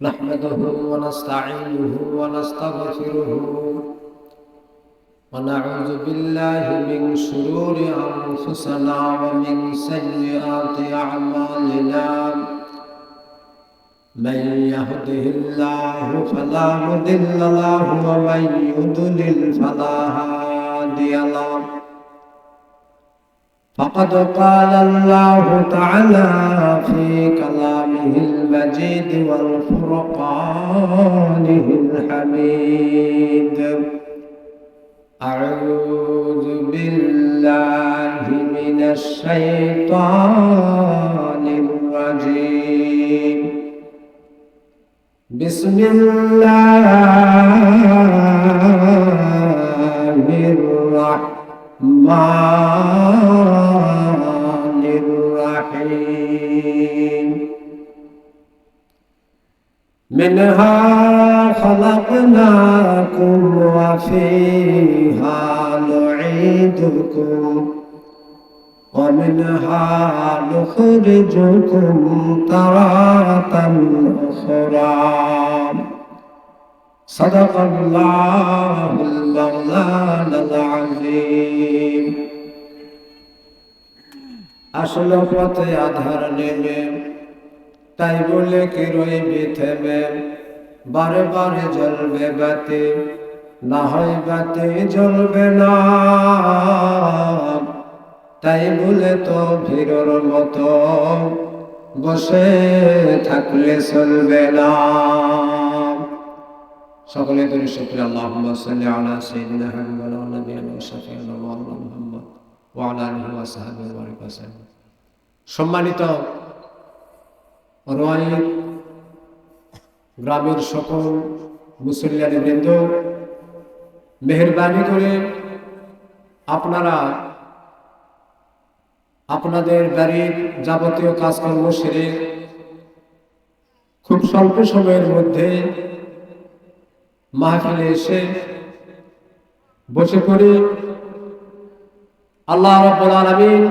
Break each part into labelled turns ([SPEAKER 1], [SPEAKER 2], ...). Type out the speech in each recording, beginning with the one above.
[SPEAKER 1] نحمده ونستعينه ونستغفره ونعوذ بالله من شرور أنفسنا ومن سيئات أعمالنا من يهده الله فلا مضل له ومن يضلل فلا هادي له فقد قال الله تعالى في كلامه المجيد والفرقانه الحميد أعوذ بالله من الشيطان الرجيم بسم الله الرحمن الرحيم منها خلقناكم وفيها نعيدكم ومنها نخرجكم تارة أخرى صدق الله المولانا العظيم আসলে পথে আধার নেমে তাই বলে কি রইবে থেমে বারে বারে জ্বলবে বাতি না হয় বাতি জ্বলবে না তাই বলে তো ভিড়র মতো বসে থাকলে চলবে না। সকলে দরুদ শরীফ আল্লাহুম্মা সাল্লি আলা সাইয়্যিদিনা মুহাম্মাদ ওয়া নাবিয়িনা ওয়া শাফিঈনা মাওলানা মুহাম্মদ ওয়া আলা আলিহি ওয়া সাহবিহি ওয়া বারিক ওয়াসাল্লাম। সম্মানিত রোয়াইর গ্রামের সকল মুসল্লিয়ানি বৃন্দ, মেহেরবানি করে আপনারা আপনাদের বাড়ির যাবতীয় কাজকর্ম সেরে খুব স্বল্প সময়ের মধ্যে মাহফিলে এসে বসে পড়ে আল্লাহ রাব্বুল আলামিন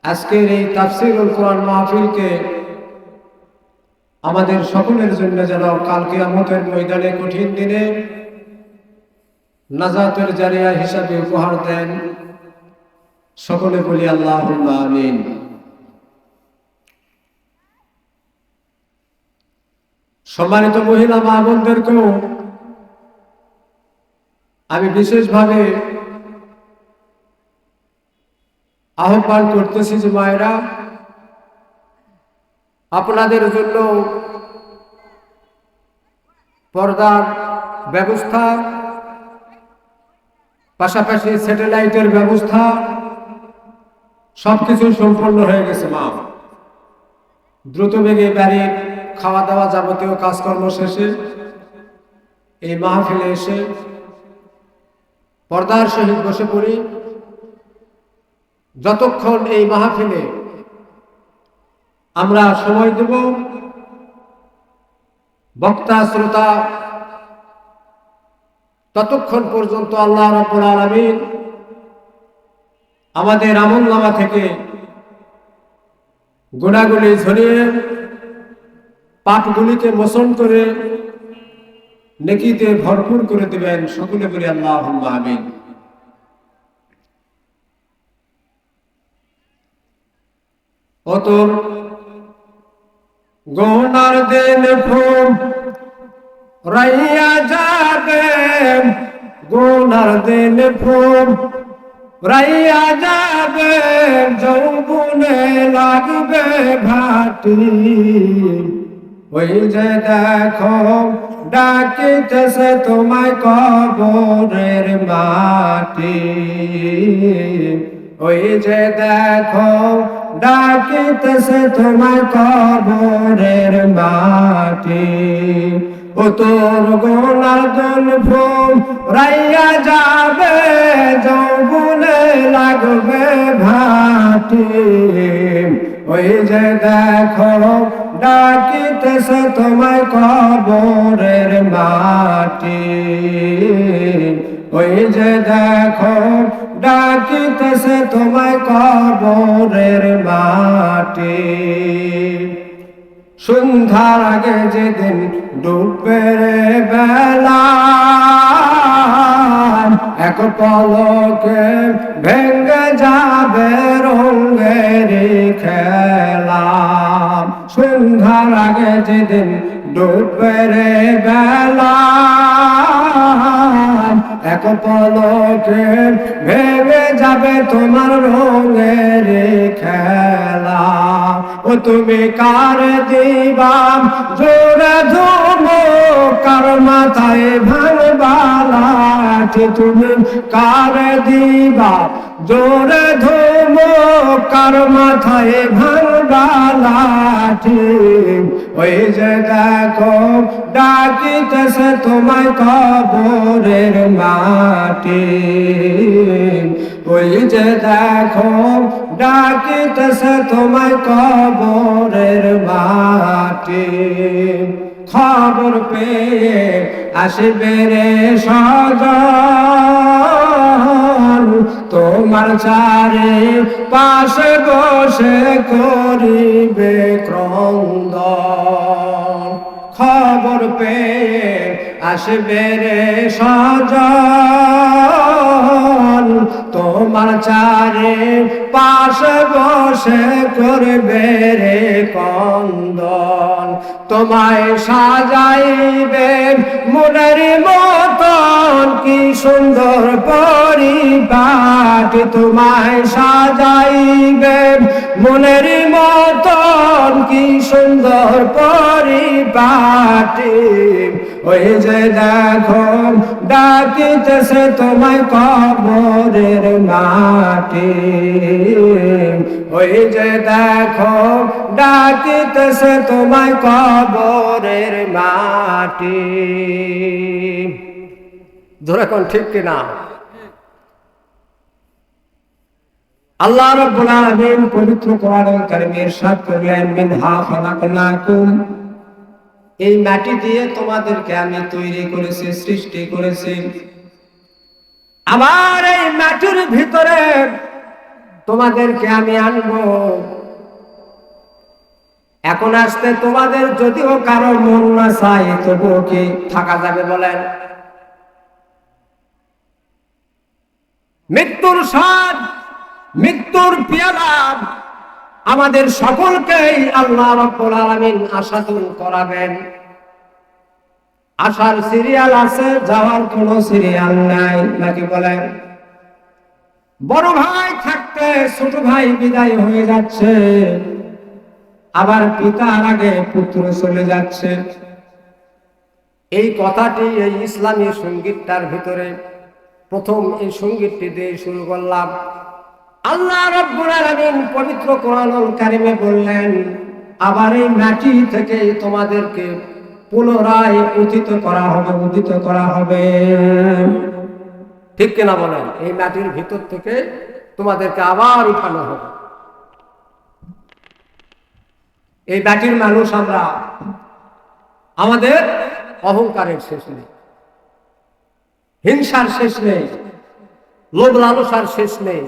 [SPEAKER 1] আজকের এই তাফসীরুল কোরআন মাহফিলকে আমাদের সকলের জন্য যেন কাল কিয়ামতের ময়দানে কঠিন দিনে নাজাতের জারিয়া হিসাবে উপহার দেন। সকলে বলি আল্লাহুম্মা আমিন। সম্মানিত মহিলা মা বোনদেরকেও আমি বিশেষভাবে আহ্বান করতেছি যে মায়েরা, আপনাদের জন্য পর্দার ব্যবস্থা, পাশাপাশি স্যাটেলাইটের ব্যবস্থা সবকিছু সম্পন্ন হয়ে গেছে। মা দ্রুত বেগে বাড়ির খাওয়া দাওয়া যাবতীয় কাজকর্ম শেষে এই মাহফিলে এসে পর্দার সহিত বসে পড়ি। যতক্ষণ এই মাহফিলে আমরা সময় দেব, বক্তা শ্রোতা ততক্ষণ পর্যন্ত আল্লাহ রাব্বুল আলামিন আমাদের আমলনামা থেকে গুনাহগুলি ঝরিয়ে পাপগুলিকে মোচন করে নেকিতে ভরপুর করে দিবেন। সকলে বলি আল্লাহুম্মা আমিন। অতর গুনার দিন ফুম রাইয়া যাবে, গুনার দিন ফুম রাইয়া যাবে, যৌবনে লাগবে ভাটি। ওই যে দেখো ডাকিতেছে তোমায় কবরের মাটি, ওই যে দেখো ডাকিতেছে তোমায় কবরের মাটি। ও তোর গোনার দল ফুল রাইয়া যাবে, যৌবনে লাগবে ভাটি। ওই যে দেখো ডাকিতেছে তোমায় কবরের মাটি, ওই যে দেখো ডাকিতেছে তোমায় কবরের মাটি। সন্ধ্যার আগে যেদিন ডুববে রে বেলা, এক পলকে ভেঙে যাবে রঙের খেলা। সন্ধ্যার আগে যেদিন ডুববে রে বেলা, এক পলকে ভেঙে যাবে তোমার রঙের খেলা। ও তুমি কার দিবা জোরে ধুমো, কার মাথায় ভাঙবা লাঠি। তুমি কার দিবা জোরে ধুমো, কার মাথায় ভাঙবা লাঠি। ওই যে দেখো ডাকিতেছে তোমায় কবরের মাটি, ওই যে দেখো ডাকিতেছে তোমায় কবরের মাটি। খবর পেয়ে আসবে রে স্বজন, তোমার চারে পাশে বসে করিবে ক্রন্দন। খবর পেয়ে আসবে রে স্বজন, তোমার চারে পাশে বসে করবে রে ক্রন্দন। তোমায় সাজাইবে মনের মতন কি সুন্দর পরিপাটি। তোমায় সাজাইবে মনের মতন কি সুন্দর পরিপাটি। ওই যে দেখো ডাকিতেছে তোমায় কবরের মাটি, ওই যে দেখো ডাকিতেছে তোমায় কবরের মাটি। ধরে কোন ঠিক কিনা? আল্লাহ রাব্বুল আলামিন পবিত্র কোরআনুল কারীমে ইরশাদ করলেন, মিনহা খালাকনাকুম, এই মাটি দিয়ে তোমাদেরকে আমি তৈরি করেছি, সৃষ্টি করেছি। আবার এই মাটির ভিতরে তোমাদেরকে আমি আনবো। এখন আসতে তোমাদের যদিও কারো মন না চাই, তবুও কি থাকা যাবে বলেন? মৃত্যুর স্বাদ, মৃত্যুর পেয়ালা আমাদের সকলকেই আল্লাহ রাব্বুল আলামিন আশাদুল করাবেন। আসার সিরিয়াল আছে, যাওয়ার কোনো সিরিয়াল নাই, নাকি বলেন? বড় ভাই থাকতে ছোট ভাই বিদায় হয়ে যাচ্ছে, আবার পিতার আগে পুত্র চলে যাচ্ছে। এই কথাটি এই ইসলামী সঙ্গীতটার ভিতরে প্রথম এই সঙ্গীতটি দিয়ে শুরু করলাম। আল্লাহ রাব্বুল আলামিন পবিত্র কোরআনুল কারীমে বললেন, আবার এই মাটি থেকে তোমাদেরকে পুনরায় উত্থিত করা হবে, উত্থিত করা হবে। ঠিক কিনা বলেন? এই মাটির ভিতর থেকে তোমাদেরকে আবার উঠানো হবে। এই মাটির মানুষ আমরা, আমাদের অহংকারের শেষ নেই, হিংসার শেষ নেই, লোভ লালসার শেষ নেই,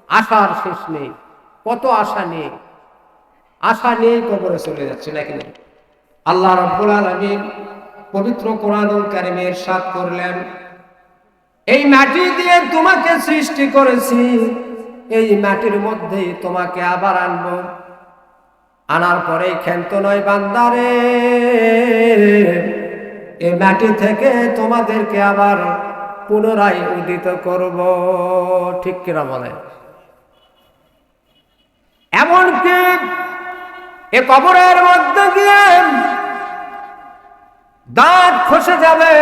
[SPEAKER 1] আশার শেষ নেই। কত আশা নেই, আশা নিয়েই কবরে চলে যাচ্ছে, নাকি না? আল্লাহ রাব্বুল আলামিন পবিত্র কোরআনুল কারীমে ইরশাদ করলেন, এই মাটি দিয়ে তোমাকে সৃষ্টি করেছি, এই মাটির মধ্যেই তোমাকে আবার আনবো। আনার পরে ক্ষান্ত নয় বান্দারে, এই মাটি থেকে তোমাদেরকে আবার পুনরায় উদিত করব। ঠিক কিনা বলে? এমনকি এ কবরের মধ্যে গিয়ে দাঁত খসে যাবে,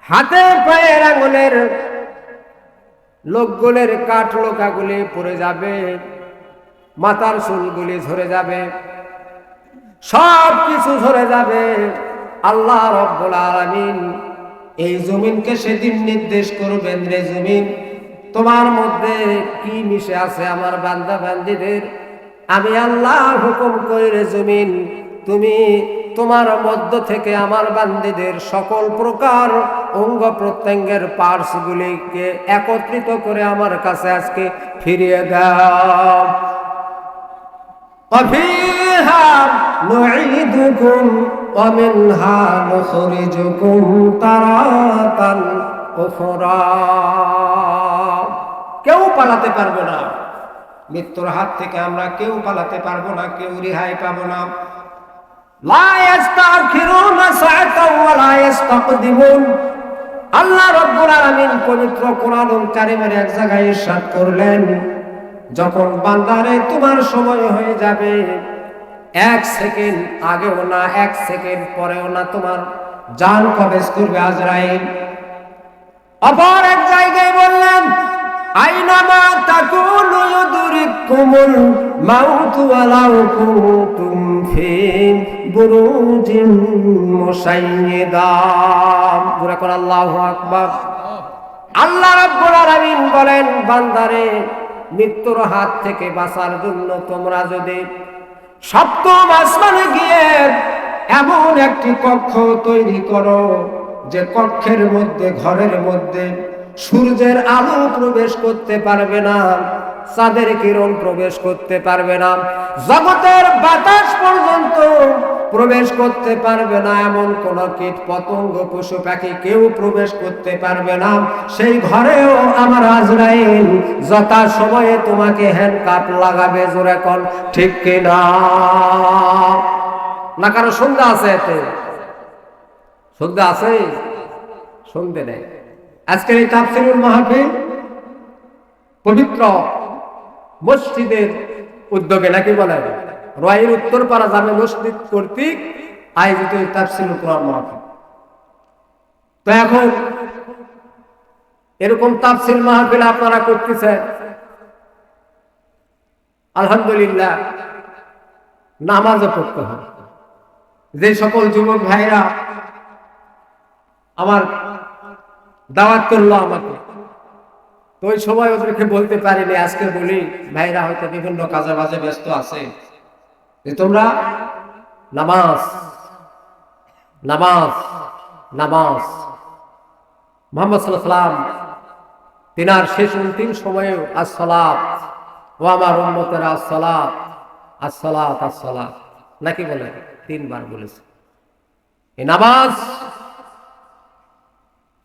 [SPEAKER 1] হাতে পায়ের আঙুলের লোকগুলির কাঠ লোকাগুলি পড়ে যাবে, মাথার চুলগুলি ঝরে যাবে, সব কিছু ঝরে যাবে। আল্লাহ রাব্বুল আলামিন এই জমিনকে সেদিন নির্দেশ করবেন, রে জমিন, তোমার মধ্যে কি মিশে আছে আমার বান্দা বান্দীদের? আমি আল্লাহ হুকুম করি, রে জমিন, তুমি তোমার মধ্য থেকে আমার বান্দীদের সকল প্রকার অঙ্গ প্রত্যঙ্গের পার্টস গুলিকে একত্রিত করে আমার কাছে আজকে ফিরিয়ে দাও। ফিহা নুঈদুকুম ওয়া মিনহা নুখরিজুকুম তারাতান উখরা। কেউ পালাতে পারবে না, মৃত্যুর হাত থেকে আমরা কেউ পালাতে পারবো না, কেউ রেহাই পাবো না। লা ইস্তাখিরুনা সাআতাও ওয়া লা ইস্তাকদিমুন। আল্লাহ রাব্বুল আলামিন পবিত্র কোরআনুল কারীমের এক জায়গায় ইরশাদ করলেন, যখন বান্দারে তোমার সময় হয়ে যাবে, 1 সেকেন্ড আগেও না 1 সেকেন্ড পরেও না তোমার জান কবজ করবে আজরাইল। অপর এক জায়গায় বললেন, আইনামা তাকুনু ইউদরিকুমুল মাউত ওয়ালাউ কুনতুম ফি বুরুজিন মুশাইয়্যিদা। জোরে কোন আল্লাহু আকবার। আল্লাহ রাব্বুল আলামিন বলেন, বান্দারে মৃত্যুর হাত থেকে বাঁচার জন্য তোমরা যদি সপ্তম আসমানে গিয়ে এমন একটি কক্ষ তৈরি করো, যে কক্ষের মধ্যে, ঘরের মধ্যে সূর্যের আলো প্রবেশ করতে পারবে না, চাঁদের কিরণ প্রবেশ করতে পারবে না, জগতের বাতাস পর্যন্ত প্রবেশ করতে পারবে না, এমন কোন কীট পতঙ্গ পশু পাখি কেউ প্রবেশ করতে পারবে না, সেই ঘরেও আমার আজরাইল যথা সময়ে তোমাকে হ্যান্ডকাপ লাগাবে। জোরে কোন ঠিক কিনা? না কারো সন্ধ্যা আছে? এতে সন্ধ্যা আছে? সন্ধ্যে নেই। আজকের এই তাফসীরুল মাহফিল পবিত্র মসজিদের উদ্যোগে, নাকি বলেন, রয়ের উত্তরপাড়া জামে মসজিদ কর্তৃক আয়োজিত এই তাফসীরুল কোরআন মাহফিল। তো এখন এরকম তাফসীর মাহফিল আপনারা করতেছেন, আলহামদুলিল্লাহ। নামাজও পড়তে হয়। যে সকল যুবক ভাইরা আমার দাওয়াত করলো আমাকে, তো ওই সময় ওদেরকে বলতে পারিনি, আজকে বলি, ভাইরা হয়তো বিভিন্ন কাজে বাজে ব্যস্ত আছে, যে তোমরা নামাজ নামাজ নামাজ। মুহাম্মদ সাল্লাল্লাহু আলাইহি ওয়াসাল্লাম তিনার শেষ অন্তিম সময়েও আসসালাত, ও আমার উম্মতেরা আসসালাত আসসালাত আসসালাত, নাকি বলে 3 বার বলেছে। এই নামাজ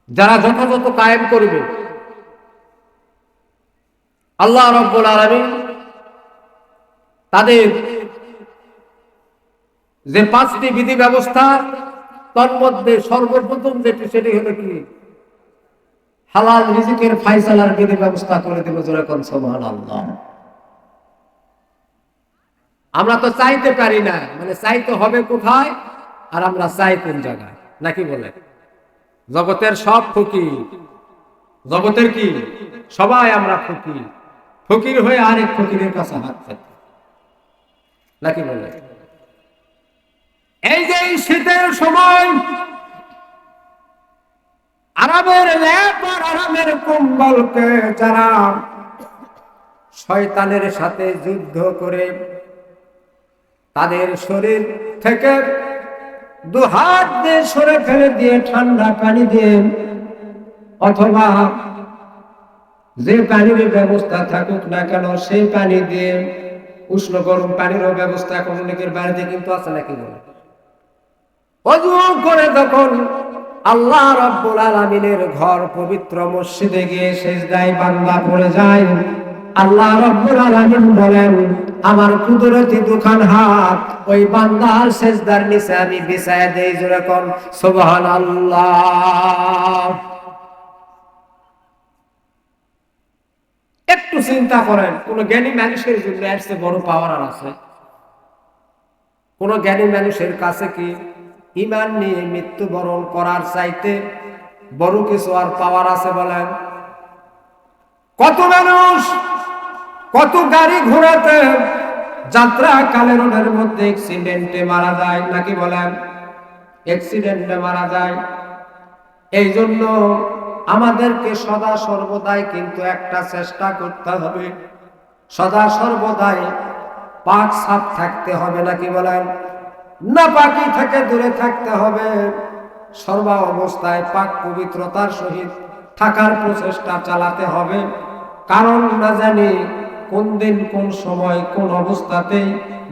[SPEAKER 1] যারা যথাযথ কায়েম করবে, আল্লাহ রাব্বুল আলামিন তাদের যে 5টি বিধি ব্যবস্থা, তার মধ্যে সর্বপ্রথম যেটি, সেটি হলো কি, হালাল রিজিকের ফায়সালার বিধি ব্যবস্থা করে দেব। জোরে কোন সুবহানাল্লাহ। আমরা তো চাইতে পারি না, মানে চাইতে হবে কোথায়, আর আমরা চাই কোন জায়গায়, নাকি বলে? জগতের সব ফকির, জগতের কি সবাই আমরা ফকির, ফকির হয়ে আরেক ফকিরের কাছে হাত পাতি, নাকি বলে? এই যে শীতের সময় আরামের লেপ আর আরামের কম্বলকে যারা শয়তানের সাথে যুদ্ধ করে তাদের শরীর থেকে 2 হাত দিয়ে সরে ফেলে দিয়ে ঠান্ডা পানি দিয়ে, অথবা যে পানির ব্যবস্থা থাকুক না কেন সেই পানি দিয়ে, উষ্ণ গরম পানিরও ব্যবস্থা এখন অনেকের বাড়িতে কিন্তু আছে, নাকি বলে? ওযু করে যখন আল্লাহ রাব্বুল আলামিনের ঘর পবিত্র মসজিদে গিয়ে সিজদায় বান্দা পড়ে যায়, আল্লাহ রাব্বুল আলামিন বলেন, আমার কুদরতি দুখান হাত ওই বান্দার সিজদার নিচে আমি বিছায়া দেই। জোরে কোন সুবহানাল্লাহ। একটু চিন্তা করেন, কোন জ্ঞানী মানুষের জন্য এর চেয়ে বড় পাওয়ার আর আছে? কোন জ্ঞানী মানুষের কাছে কি ঈমান নিয়ে মৃত্যুবরণ করার চাইতে বড় কিছু আর পাওয়ার আছে বলেন? কত মানুষ কত গাড়ি ঘোড়াতে যাত্রা কালে রোডের মধ্যে অ্যাক্সিডেন্টে মারা যায়, নাকি বলেন? অ্যাক্সিডেন্টে মারা যায়। এই জন্য আমাদেরকে সদা সর্বদাই কিন্তু একটা চেষ্টা করতে হবে, সদা সর্বদাই পাক সাফ থাকতে হবে, নাকি বলেন? নাপাকি থেকে দূরে থাকতে হবে, সর্বা অবস্থায় পাক পবিত্রতার সহিত থাকার প্রচেষ্টা চালাতে হবে। কারণ না জানি কোন দিন কোন সময় কোন অবস্থাতেই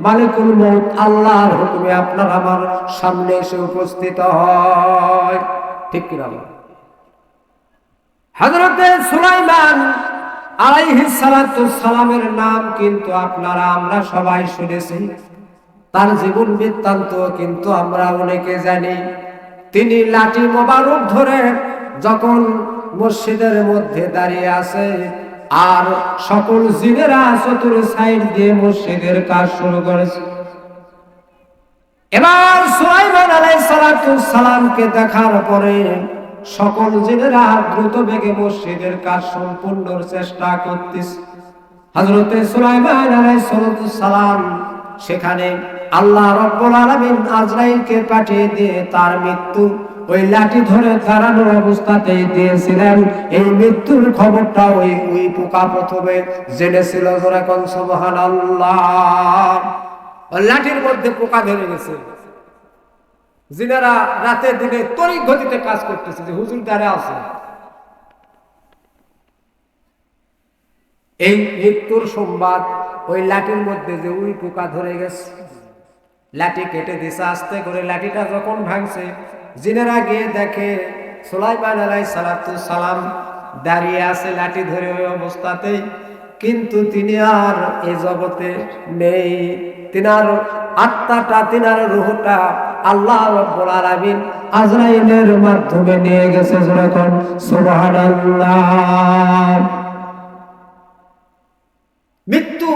[SPEAKER 1] মালিকুল মউত আল্লাহর হুকুমে আপনার আমার সামনে এসে উপস্থিত হয়। ঠিক কি না? হযরতে সুলাইমান আলাইহিস সালাতু সালামের নাম কিন্তু আপনারা আমরা সবাই শুনেছি, তার জীবন বৃত্তান্ত কিন্তু আমরা অনেকে জানি। তিনি লাঠি মোবারক ধরে যখন মসজিদের মধ্যে দাঁড়িয়ে আছে আর সকল জিনেরা চতুর সাইড দিয়ে মসজিদের কাজ শুরু করেছে। এবার সুলাইমান আলাইহিস সালাতু সালামকে দেখার পরে সকল জিনেরা দ্রুত বেগে মসজিদের কাজ সম্পূর্ণর চেষ্টা করতেছে। হযরতে সুলাইমান আলাইহিস সালাতু সালাম সেখানে আল্লাহ রাব্বুল আলামিন আজরাইলকে পাঠিয়ে দিয়ে তার মৃত্যু ওই লাঠি ধরে দাঁড়ানোর অবস্থাতেই দিয়েছিলেন। এই মৃত্যুর খবরটা ওই পোকা প্রথমে জেনেছিল। যখন সুবহানাল্লাহ, ওই লাঠির মধ্যে পোকা ধরে গেছে। জিনেরা রাতে দিনে তড়িৎ গতিতে কাজ করতেছে যে হুজুর দাঁড়ে আছে। এই মৃত্যুর সংবাদ ওই লাঠির মধ্যে যে ওই পোকা ধরে গেছে, লাঠি কেটে দিছে আস্তে করে। লাঠিটা যখন ভাঙছে, জিনেরা গিয়ে দেখে সুলাইমান আলাইহিস সালাতু সালাম দাঁড়িয়ে আছে লাঠি ধরে ওই অবস্থাতেই, কিন্তু তিনি আর এই জগতে নেই। তিনার আত্মাটা, তিনার রূহটা আল্লাহ রাব্বুল আলামিন আজরাইলের মাধ্যমে নিয়ে গেছে। যখন সুবহানাল্লাহ, মৃত্যু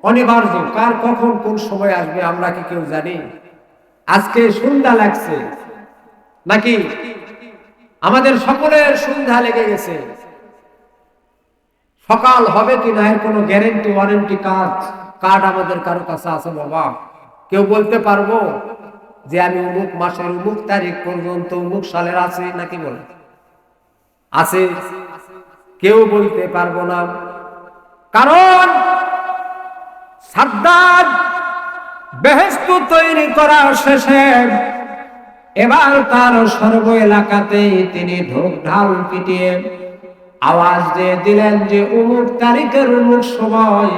[SPEAKER 1] অনিবার্য। কার কখন কোন সময় আসবে আমরা কি কেউ জানি? আজকে সন্ধ্যা লাগছে নাকি? আমাদের সকলের সন্ধ্যা লেগে গেছে। সকাল হবে কি না এর কোনো গ্যারেন্টি ওয়ারেন্টি কার্ড আমাদের কারো কাছে আছে বাবা? কেউ বলতে পারবো যে আমি অমুক মাসের অমুক তারিখ পর্যন্ত অমুক সালের আছে নাকি? বলে আছে? কেউ বলতে পারবো না। কারণ সাদ্দাত বেহেশত তৈরি করা শেষে এবার তার সর্ব এলাকাতেই তিনি ঢোক ঢাল পিটিয়ে আওয়াজ দিয়ে দিলেন যে অমুক তারিখের অমুক সময়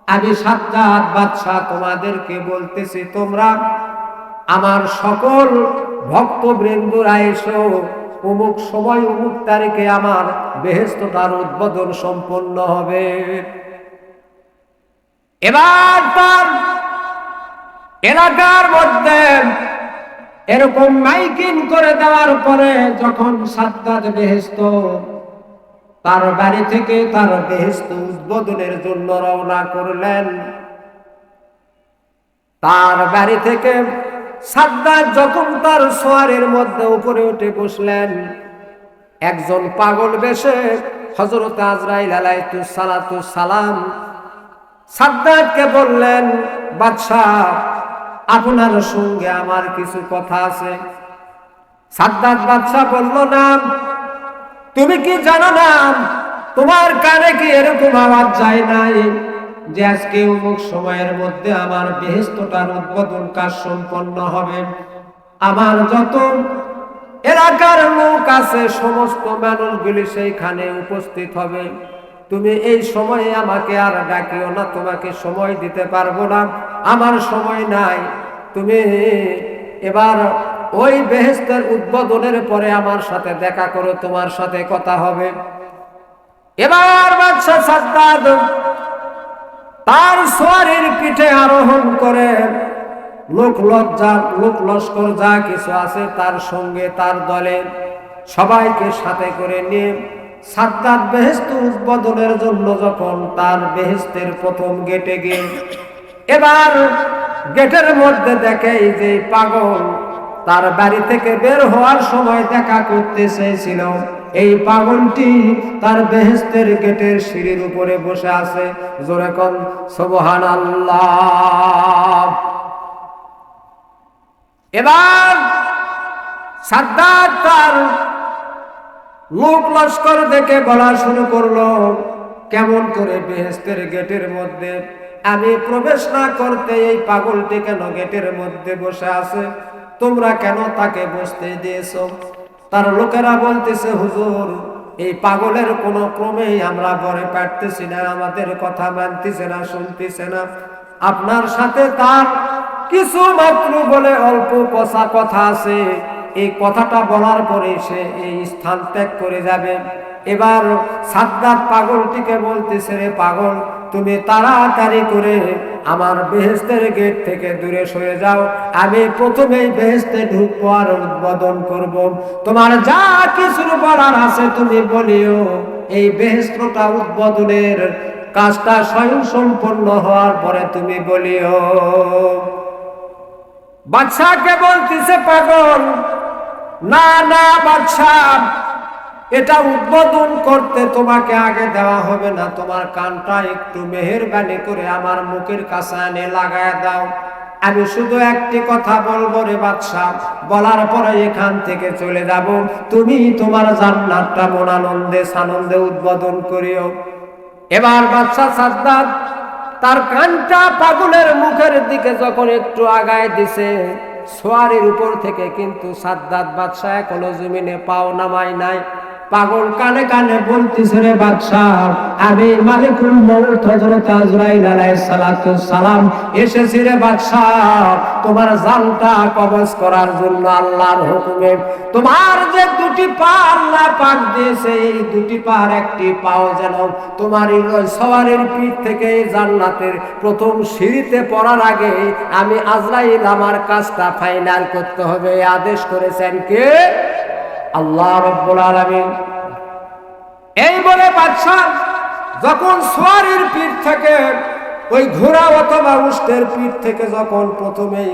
[SPEAKER 1] আমি সাদ্দাত বাদশা তোমাদেরকে বলতেছি, তোমরা আমার সকল ভক্তবৃন্দরা এসো, অমুক সময় অমুক তারিখে আমার বেহেশত তার উদ্বোধন সম্পন্ন হবে। এবার তার এলাকার মধ্যে এরকম মাইকিং করে দেওয়ার পরে যখন সাদ্দাত বেহেশত তার বাড়ি থেকে তার বেহেশত উদ্বোধনের জন্য রওনা করলেন, তার বাড়ি থেকে সাদ্দাত যখন তার সোয়ারের মধ্যে উপরে উঠে বসলেন, একজন পাগল বেশে হযরত আজরাইল আলাইহিস সালাতু সালাম সাদ্দাতকে বললেন, বাদশাহ আপনার সঙ্গে আমার কিছু কথা আছে। সাদ্দাত বাদশাহ বলল, না, তুমি কি জানো না তোমার কানে কি এরকম আওয়াজ যায় নাই যে আজকে অমুক সময়ের মধ্যে আমার বেহেশতটার উদ্বোধন কাজ সম্পন্ন হবে, আমার যত এলাকার লোক আছে সমস্ত মানুষগুলি সেইখানে উপস্থিত হবে। তুমি এই সময়ে আমাকে আর ডাকিও না, তোমাকে সময় দিতে পারবো না, আমার সময় নাই। তুমি এবার ওই বেহেশতের উদ্বোধনের পরে আমার সাথে দেখা করো, তোমার সাথে কথা হবে। এবার বাদশা সাদ্দাত তার সোয়ারির পিঠে আরোহণ করে লোক লস্কর যা কিছু আছে তার সঙ্গে তার দলে সবাইকে সাথে করে নিয়ে সাদ্দাত বেহেশত উদ্বোধনের জন্য যখন তার বেহেশতের প্রথম গেটে গিয়ে এবার গেটের মধ্যে দেখে যে পাগল তার বাড়ি থেকে বের হওয়ার সময় দেখা করতে চেয়েছিল, এই পাগলটি তার বেহেশতের গেটের সিঁড়ির উপরে বসে আছে। জোরে কোন সুবহানাল্লাহ। এবার সাদ্দাত তার লোক লস্কর দেখে বলা শুরু করলো, কেমন করে বেহেশতের গেটের মধ্যে আমি প্রবেশ না করতে এই পাগলটি কেন গেটের মধ্যে বসে আছে, তোমরা কেন তাকে বসতে দিয়েছো? তার লোকেরা বলতেছে, হুজুর এই পাগলের কোনো ক্রমেই আমরা ভরে পারতেছি না, আমাদের কথা মানতেছে না, শুনতেছে না। আপনার সাথে তার কিছু মাত্র বলে অল্প কষা কথা আছে, এই কথাটা বলার পরে সে এই স্থান ত্যাগ করে যাবে। এবার সাদ্দাত পাগলটিকে বলতেছে, রে পাগল, তুমি তাড়াতাড়ি করে আমার বেহেশতের গেট থেকে দূরে সরে যাও, আমি প্রথমেই বেহেশতে ঢুকবো আর উদ্বোধন করব। তোমার যা কিছু বলার আছে তুমি বলিও, এই বেহেশতটা উদ্বোধনের কাজটা স্বয়ং সম্পন্ন হওয়ার পরে তুমি বলিও। বাদশাকে বলতেছে পাগল, না না বাদশা, এটা উদ্বোধন করতে তোমাকে আগে দেওয়া হবে না, তোমার কানটা একটু মেহেরবানি করে আমার মুখের কাছে এনে লাগায় দাও। আমি শুধু একটি কথা বলবো রে বাদশা, বলার পরে এখান থেকে চলে যাব, তুমি তোমার জান্নাতটা মন আনন্দে সানন্দে উদ্বোধন করিও। এবার বাদশা সাদ্দাত তার কানটা পাগলের মুখের দিকে যখন একটু আগায় দিছে, সোয়ারির উপর থেকে কিন্তু সাদ্দাত বাদশা এখনো জমিনে পাও নামায় নাই। পাগল কানে কানে বলতেছে, রে বাদশাহ, আমি মালিকুল মউত হযরত আজরাইল আলাইহিস সালাতু সালাম এসেছি রে বাদশাহ, তোমার জানটা কবজ করার জন্য আল্লাহর হুকুমে। তোমার যে দুটি পা আল্লাহ পাক দিয়েছে, এই দুটি পার একটি পাও যেন তোমার এই সওয়ারের পিঠ থেকে জান্নাতের প্রথম সিঁড়িতে পড়ার আগে আমি আজরাইল আমার কাজটা ফাইনাল করতে হবে, আদেশ করেছেন কে? আল্লাহ রাব্বুল আলামিন। এই বলে বাদশা যখন সোয়ারির পিঠ থেকে, ওই ঘোড়া অথবা উষ্টের পিঠ থেকে যখন প্রথমেই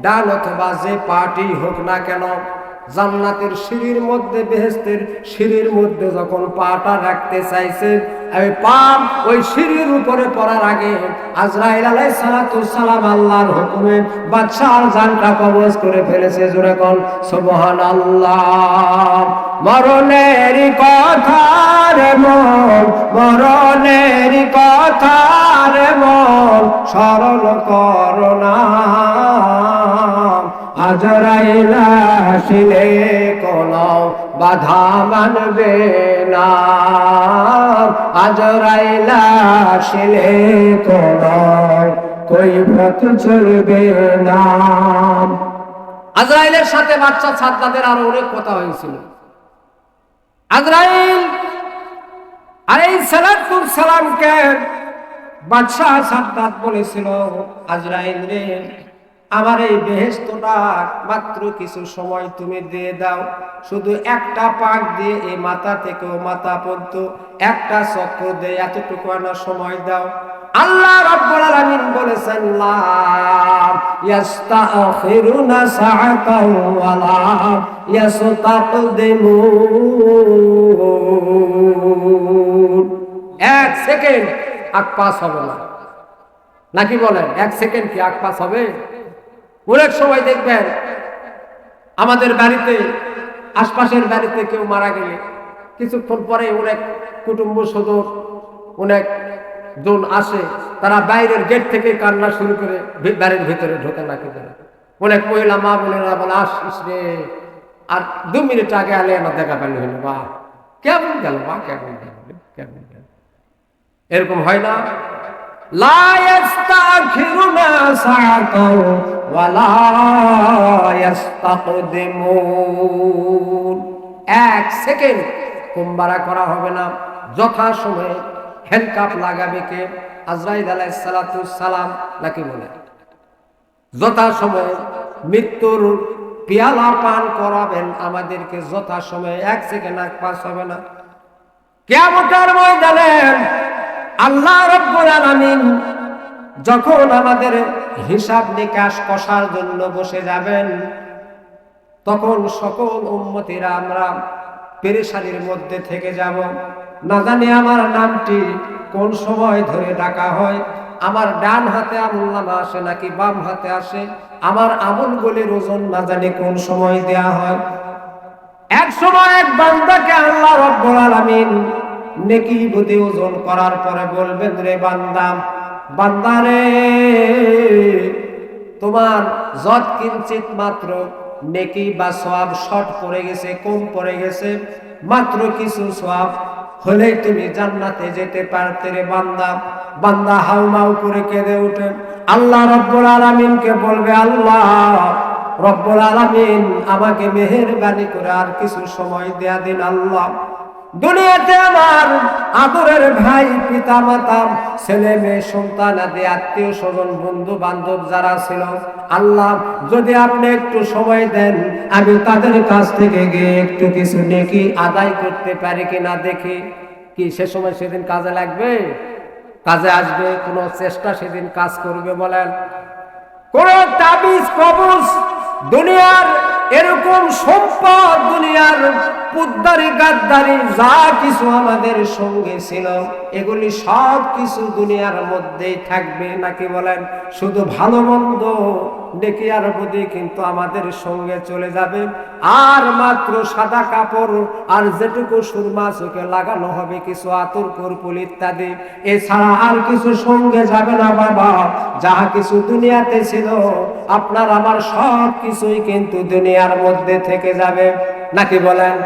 [SPEAKER 1] ডান অথবা যে পাটি হোক না কেন জান্নাতের সিঁড়ির মধ্যে, বেহেশতের সিঁড়ির মধ্যে যখন পাটা রাখতে চাইছে, ওই পা ওই সিঁড়ির উপরে পড়ার আগে আজরাইল আলাইহিস সালাতু সালাম আল্লাহর হুকুমে বাদশার জানটা কবজ করে ফেলেছে। জোরে কোন সুবহানাল্লাহ। মরণের কথা রে মন, মরণের কথা রে মন, স্মরণ করোনা, আজরাইল আসিলে কোনো বাধা মানবে না, আজরাইল আসিলে কোনো কৈফিয়ত চলবে না। আজরাইলের সাথে বাদশা সাদ্দাতের আরো অনেক কথা হয়েছিল। আজরাইল আলাইহিস সালাতু সালামকে বাদশা সাদ্দাত বলেছিল, আজরাইল রে, আমার এই বেহেশতটা মাত্র কিছু সময় তুমি দিয়ে দাও, শুধু একটা পাক দিয়ে এই মাথা থেকে ও মাথা পর্যন্ত একটা চক্র দিয়ে এতটুকু আনা সময় দাও। আল্লাহ রাব্বুল আলামিন বলেছেন, লা ইস্তাখিরুনা সাআতাও ওয়া লা ইস্তাকদিমুন। এক সেকেন্ড আগ পাস হবে না, নাকি বলেন? এক সেকেন্ড কি আগ পাস হবে? অনেক সময় দেখবেন আমাদের বাড়িতে, আশপাশের বাড়িতে কেউ মারা গেলে কিছুক্ষণ পরে অনেক কুটুম্ব সদর অনেক জন আসে, তারা বাইরের গেট থেকে কান্না শুরু করে বাড়ির ভিতরে ঢোকে না। কিন্তু অনেক মহিলা মা বোনেরা বলে, আসিস রে, আর 2 মিনিট আগে আলে আমার দেখা পেলে হইল, বা কেমন গেল, বা কেমন গেল, কেমন গেল, এরকম হয় না? লা ইস্তাখিরুনা সাআতাও ওয়া লা ইস্তাকদিমুন। এক সেকেন্ড কুম্বারা করা হবে না, যথা সময়ে হ্যান্ডকাপ লাগাবে কে? আজরাইল আলাইহিস সালাতু সালাম, নাকি বলে? যথা সময়ে মৃত্যুর পিয়ালা পান করাবেন আমাদেরকে, যথা সময়ে এক সেকেন্ড আগ পাস হবে না। কিয়ামতের ময়দানে আল্লাহ রাব্বুল আলামিন যখন আমাদের হিসাব নিকাশ কষার জন্য বসে যাবেন, তখন সকল উম্মতিরা আমরা পেরেশানির মধ্যে থেকে যাব। না জানি আমার নামটি কোন সময় ধরে ডাকা হয়, আমার ডান হাতে আমলনামা আসে নাকি বাম হাতে আসে, আমার আমলগুলির ওজন না জানি কোন সময় দেয়া হয়। এক সময় এক বান্দাকে আল্লাহ রাব্বুল আলামিন নেকি বুদ্ধি ওজন করার পরে বলবেন, রে বান্দা, বান্দারে, তোমার যত কিঞ্চিত মাত্র নেকি বা সওয়াব শর্ট পড়ে গেছে, কম পড়ে গেছে, মাত্র কিছু সওয়াব হলেই তুমি জান্নাতে যেতে পারতে রে বান্দা। বান্দা হাউমাউ করে কেঁদে ওঠে, আল্লাহ রব্বুল আলামিনকে বলবে, আল্লাহ রব্বুল আলামিন আমাকে মেহেরবানি করে আর কিছু সময় দেয়া দিন। আল্লাহ দুনিয়াতে আমার আদরের ভাই, পিতা মাতা, ছেলে মেয়ে, সন্তান আদি আত্মীয় স্বজন, বন্ধু বান্ধব যারা ছিল, আল্লাহ যদি আপনি একটু সময় দেন, আমি তাদের কাছ থেকে গিয়ে একটু কিছু নেকি আদায় করতে পারি কিনা দেখি। কি সে সময় সেদিন কাজে লাগবে? কাজে আসবে? কোন চেষ্টা সেদিন কাজ করবে বলেন? কোন তাবিজ কবজ, দুনিয়ার এরকম সম্পদ, দুনিয়ার পুদ্দারি গাদ্দারি যা কিছু আমাদের সঙ্গে ছিল, এগুলি সব কিছু দুনিয়ার মধ্যেই থাকবে নাকি বলেন? শুধু ভালো মন্দ নেকি আর বদি কিন্তু আমাদের সঙ্গে চলে যাবে। আর মাত্র সাদা কাপড় আর যেটুকু সুরমা চোখে লাগানো হবে, কিছু আতর কর্পূর ইত্যাদি, এছাড়া আর কিছু সঙ্গে যাবে না বাবা। যাহা কিছু দুনিয়াতে ছিল আপনার আমার সব কিছুই কিন্তু দুনিয়ার মধ্যে থেকে যাবে নাকি বলেন?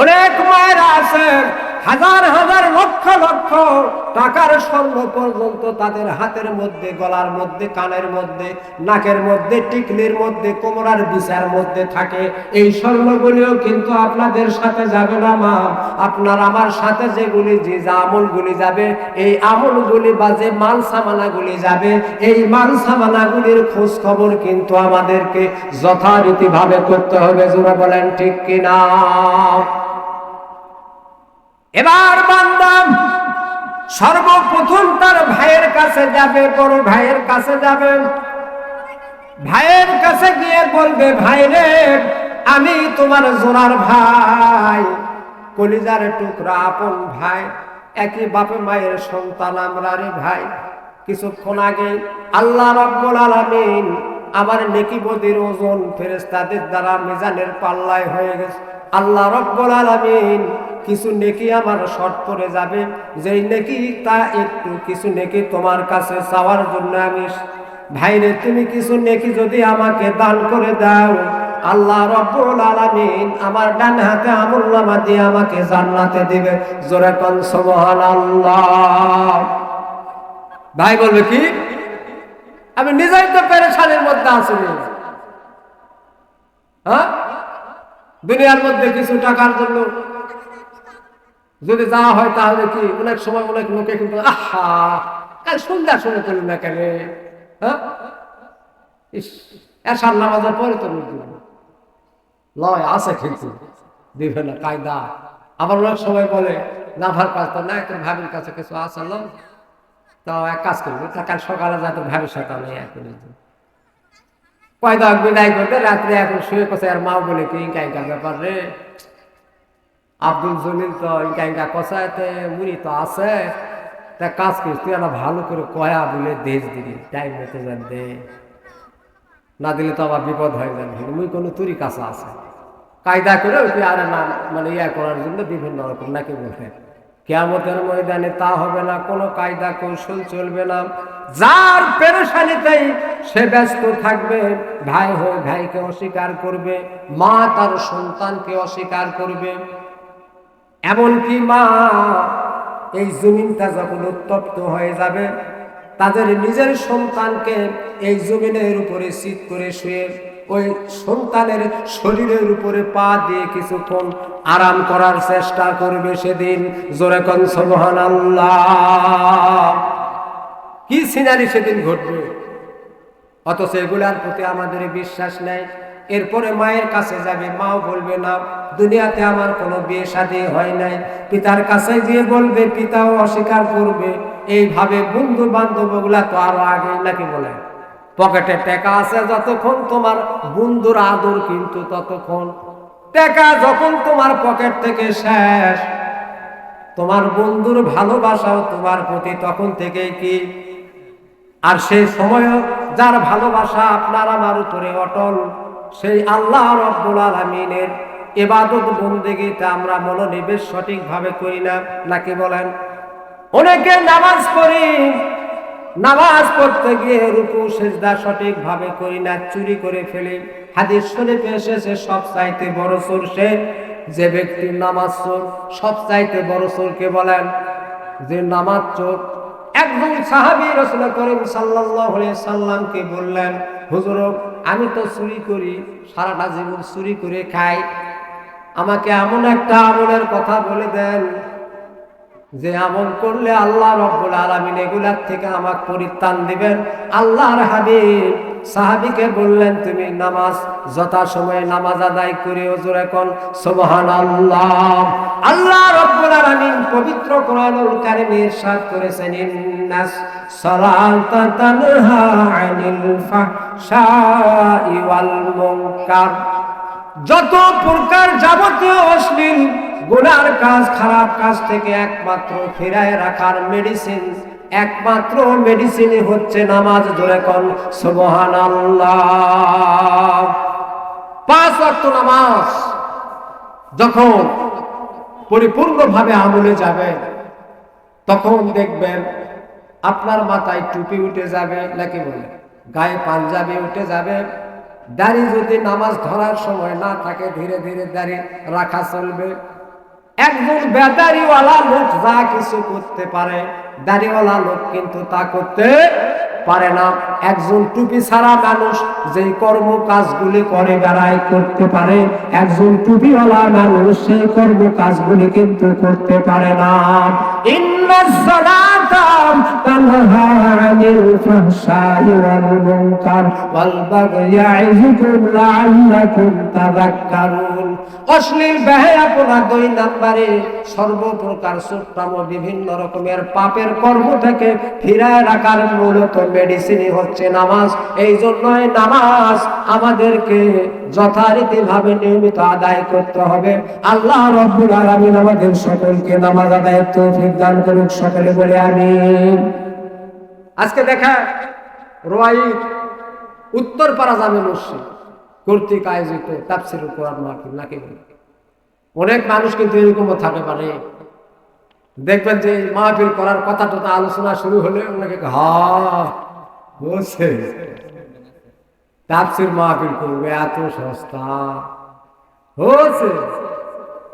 [SPEAKER 1] অনেক মায়েরা আছে হাজার হাজার লক্ষ লক্ষ টাকার স্বর্ণ পর্যন্ত তাদের হাতের মধ্যে, গলার মধ্যে, কানের মধ্যে, নাকের মধ্যে, টিকলির মধ্যে, কোমরার বিচার মধ্যে থাকে। এই স্বর্ণগুলিও কিন্তু আপনাদের সাথে যাবে না মা। আপনার আমার সাথে যেগুলি, যে আমলগুলি যাবে, এই আমলগুলি বা যে মাল সামানাগুলি যাবে, এই মাল সামানাগুলির খোঁজ খবর কিন্তু আমাদেরকে যথারীতিভাবে করতে হবে। জোরে বলেন ঠিক কিনা? এবার বান্দা সর্বপ্রথম তার ভাইয়ের কাছে যাবে, বড় ভাইয়ের কাছে যাবে। ভাইয়ের কাছে গিয়ে বলবে, ভাই রে, আমি তোমার জোড়ার ভাই, কলিজার টুকরা আপন ভাই, একই বাপে মায়ের সন্তান আমরা রে ভাই। কিছুক্ষণ আগে আল্লাহ রাব্বুল আলামিন আমার নেকি বদির ওজন ফেরেশতাদের দ্বারা মিজানের পাল্লায় হয়ে গেছে। আল্লাহ রাব্বুল আলামিন কিছু নেকি আমার শর্ট পড়ে যাবে, যেই নেকি তা একটু কিছু নেকি তোমার কাছে চাওয়ার জন্য আমি, ভাইরে তুমি কিছু নেকি যদি আমাকে দান করে দাও, আল্লাহ রাব্বুল আলামিন আমার ডান হাতে আমলনামা দিয়ে আমাকে জান্নাতে দিবে। জোরে কোন সুবহানাল্লাহ। ভাই বলবে কি, আমি নিজেই তো পেরেশানির মধ্যে আছি। হ্যাঁ, দুনিয়ার মধ্যে কিছু টাকার জন্য যদি যাওয়া হয় তাহলে কি অনেক সময় অনেক লোকে কিন্তু আহা কাল সন্ধ্যা শুনে করল না কেন, হ্যাঁ, এসার নামাজের পরে তো লয় আছে কিন্তু দিবে না কায়দা। আবার অনেক সময় বলে নাভার কাজ তো না, তোর ভাবির কাছে কিছু আসলাম, তো এক কাজ করবি, কাল সকালে যা তোর ভাবির সাথে আমি এক করে কয়দা বিদায় করতে রাত্রে এখন শুয়ে কোথায়। আর মাও বলে কি ইঙ্কা ইঙ্কা ব্যাপার রে, আব্দুল জলিল তো ইঙ্কা ইঙ্কা কষায়তে মুড়ি তো আছে, তা কাজ করিস তুই একটা ভালো করে কয়া বলে দেশ দিবি, টাইম মতো যান দে, না দিলে তো আবার বিপদ হয়ে যাবে। মুই কোনো তুরি কাছে আছে কায়দা করে ওই আর না মানে ইয়া করার জন্য বিভিন্ন রকম নাকি বলে। কিয়ামতের ময়দানে তা হবে না, কোনো কায়দা কৌশল চলবে না। যার পেরেশানিতেই সে ব্যস্ত থাকবে, ভাই হয়ে ভাইকে অস্বীকার করবে, মা তার সন্তানকে অস্বীকার করবে। এমনকি মা এই জমিনটা যখন উত্তপ্ত হয়ে যাবে, তাদের নিজের সন্তানকে এই জমিনের উপরে শীত করে শুয়ে ওই সন্তানের শরীরের উপরে পা দিয়ে কিছুক্ষণ আরাম করার চেষ্টা করবে সেদিন। জোরে কোন সুবহানাল্লাহ। কি সিনারি সেদিন ঘটবে, অথচ এগুলার প্রতি আমাদের বিশ্বাস নেই। এরপরে মায়ের কাছে যাবে, মাও বলবে না দুনিয়াতে আমার কোনো বিয়ে শাদী হয় নাই। পিতার কাছে গিয়ে বলবে, পিতাও অস্বীকার করবে। এইভাবে বন্ধু বান্ধব গুলা তো আরো আগে নাকি বলে, পকেটে টাকা আছে যতক্ষণ তোমার বন্ধুর আদর কিন্তু ততক্ষণ। টাকা যখন তোমার পকেট থেকে শেষ, তোমার বন্ধুর ভালোবাসাও তোমার প্রতি তখন থেকেই কি। আর সেই সময়ও যার ভালোবাসা আপনার আমার উপরে অটল, সেই আল্লাহ রাব্বুল আলামিনের ইবাদত বন্দেগীতে আমরা মনোনিবেশ সঠিকভাবে করি না নাকি বলেন? অনেকে নামাজ পড়ি, নামাজ পড়তে গিয়ে রুকু সিজদা সঠিকভাবে করি না, চুরি করে ফেলি। হাদিস শরীফে এসেছে সবচাইতে বড় চোর সে যে ব্যক্তির নামাজ চোর। সবচাইতে বড় চোরকে বলেন? যে নামাজ চোর। একজন সাহাবী রাসূল করিম সাল্লাল্লাহু আলাইহি সাল্লামকে বললেন, হুজুর আমি তো চুরি করি, সারাটা জীবন চুরি করে খাই, আমাকে এমন একটা আমলের কথা বলে দেন যে আমল করলে আল্লাহ রাব্বুল আলামিন এগুলার থেকে আমাকে পরিত্রাণ দিবেন। আল্লাহর হাবিব সাহাবীকে বললেন, তুমি নামাজ যথাসময়ে নামাজ আদায় করে হুজুর এখন সুবহানাল্লাহ। আল্লাহ রাব্বুল আলামিন পবিত্র কোরআনুল কারীমে ইরশাদ করেছেন, ইন্নাস সালাতা তানহা আনিল ফাহশাই ওয়াল মুনকার। যত প্রকার যাবতীয় অশ্লীল গুনার কাজ, খারাপ কাজ থেকে একমাত্র ফিরায় রাখার মেডিসিন, একমাত্র মেডিসিনই হচ্ছে নামাজ। ধরে কোন সুবহানাল্লাহ। 5 ওয়াক্ত নামাজ যখন পরিপূর্ণভাবে আমলে যাবে, তখন দেখবেন আপনার মাথায় টুপি উঠে যাবে, নাকি বলে গায়ে পাঞ্জাবি উঠে যাবে। দাড়ি যদি নামাজ ধরার সময় না থাকে, ধীরে ধীরে দাড়ি রাখা চলবে। একজন বেদাড়িওয়ালা লোক যা কিছু করতে পারে, দাড়িওয়ালা লোক কিন্তু তা করতে পারে না। একজন টুপি ছাড়া মানুষ যেই কর্ম কাজগুলি করে বেড়ায় করতে পারে, একজন টুপিওয়ালা মানুষ সেই কর্ম কাজগুলি কিন্তু করতে পারে না। ইন্নাস সালাতা তানহা আনিল ফাহশাই ওয়াল মুনকার ওয়াল বাগই ইয়াইযুকুম লাআল্লাকুম তাযাক্কারুন। অশ্লীল বেহায়াপনা 2 নম্বরে, সর্বপ্রকার সুট্টাম বিভিন্ন রকমের পাপের কর্ম থেকে ফিরায় রাখার মূলত মেডিসিনই হচ্ছে নামাজ। এই জন্যই নামাজ আমাদেরকে যথারীতিভাবে নিয়মিত আদায় করতে হবে। আল্লাহ রাব্বুল আলামিন আমাদের সকলকে নামাজ আদায়ের তৌফিক দান করুন, সকলে বলে আমিন। আজকে দেখা রোয়াই উত্তরপাড়া জামে মসজিদ কর্তৃক আয়োজিত তাফসীরুল কোরআন মাহফিল, নাকি অনেক মানুষ কিন্তু এরকমও থাকে পারে, দেখবেন যে মাহফিল করার কথা টথা আলোচনা শুরু হলে ওনাকে বলছে তাফসীর মাহফিল করবে, এত সস্তা হচ্ছে,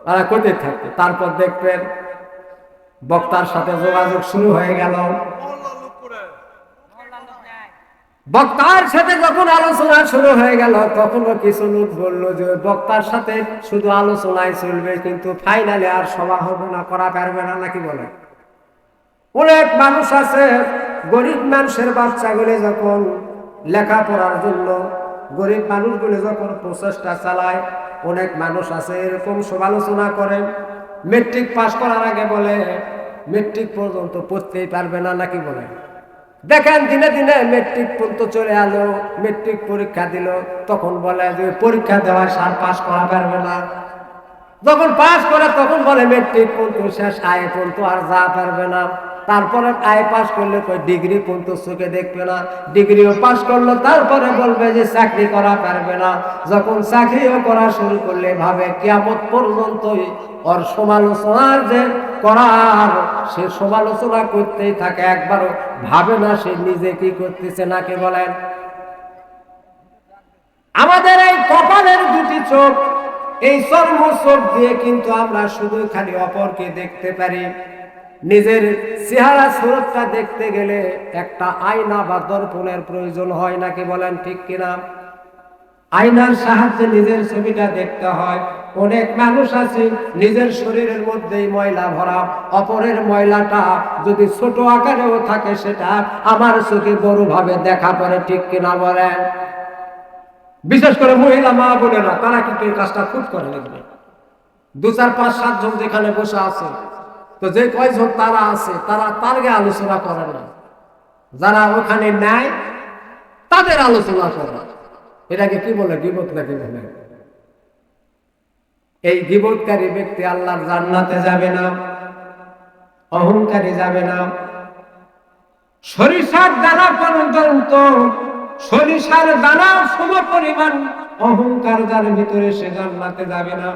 [SPEAKER 1] তারা কোথায় থাকবে। তারপর দেখবেন বক্তার সাথে যোগাযোগ শুরু হয়ে গেল। বক্তার সাথে যখন আলোচনা শুরু হয়ে গেল, তখনও কিছু লোক বললো যে বক্তার সাথে শুধু আলোচনায় চলবে, কিন্তু ফাইনালে আর সভা হবে না, করা পারবে না, নাকি বলে। অনেক মানুষ আছে, গরিব মানুষের বাচ্চাগুলি যখন লেখাপড়ার জন্য, গরিব মানুষগুলি যখন প্রচেষ্টা চালায়, অনেক মানুষ আছে এরকম সমালোচনা করে। মেট্রিক পাস করার আগে বলে মেট্রিক পর্যন্ত পড়তেই পারবে না, নাকি বলে। দেখেন দিনে দিনে মেট্রিক পর্যন্ত চলে আলো, মেট্রিক পরীক্ষা দিল, তখন বলে যে পরীক্ষা দেওয়ার সার পাস করা পারবে না। যখন পাস করে তখন বলে মেট্রিক পর্যন্ত শেষ, আয় পর্যন্ত আর যা পারবে না। তারপরে আয় পাস করলে ডিগ্রি পর্যন্ত চোখে দেখবে না, ডিগ্রিও পাস করলো, তারপরে বলবে যে চাকরি করা পারবে না। যখন চাকরিও করা শুরু করলে ভাবে কিয়ামত পর্যন্তই ওর সমালোচনার যে করার, সে সমালোচনা করতেই থাকে, একবারও ভাবে না সে নিজে কি করতেছে, নাকি বলেন। আমাদের এই কপালের 2টি চোখ, এই চর্ম চোখ দিয়ে কিন্তু আমরা শুধু খালি অপরকে দেখতে পারি। নিজের চেহারা সুরতটা দেখতে গেলে একটা আয়না বা দর্পণের প্রয়োজন হয়, নাকি বলেন, ঠিক কিনা। আয়নার সাহায্যে নিজের ছবিটা দেখতে হয়। অনেক মানুষ আছে নিজের শরীরের মধ্যেই ময়লা ভরা, অপরের ময়লাটা যদি ছোট আকারেও থাকে সেটা আমার চোখে বড় ভাবে দেখা পড়ে, ঠিক কিনা বলেন। বিশেষ করে মহিলা মা বোনেরা, তারা কিন্তু এই কাজটা খুব করে। দেখবে 2, 4, 5, 7 জন যেখানে বসে আছে, তো যে কয়জন তারা আছে তারা তারগে আলোচনা করে না, যারা ওখানে নাই তাদের আলোচনা করে। এটাকে কি বলে? গীবত, নাকি বলে। এই গীবতকারী ব্যক্তি আল্লাহর জান্নাতে যাবে না, অহংকারী যাবে না। সরিষার দানা পর্যন্ত, সরিষার দানা সম পরিমাণ অহংকার যার ভিতরে, সে জান্নাতে যাবে না।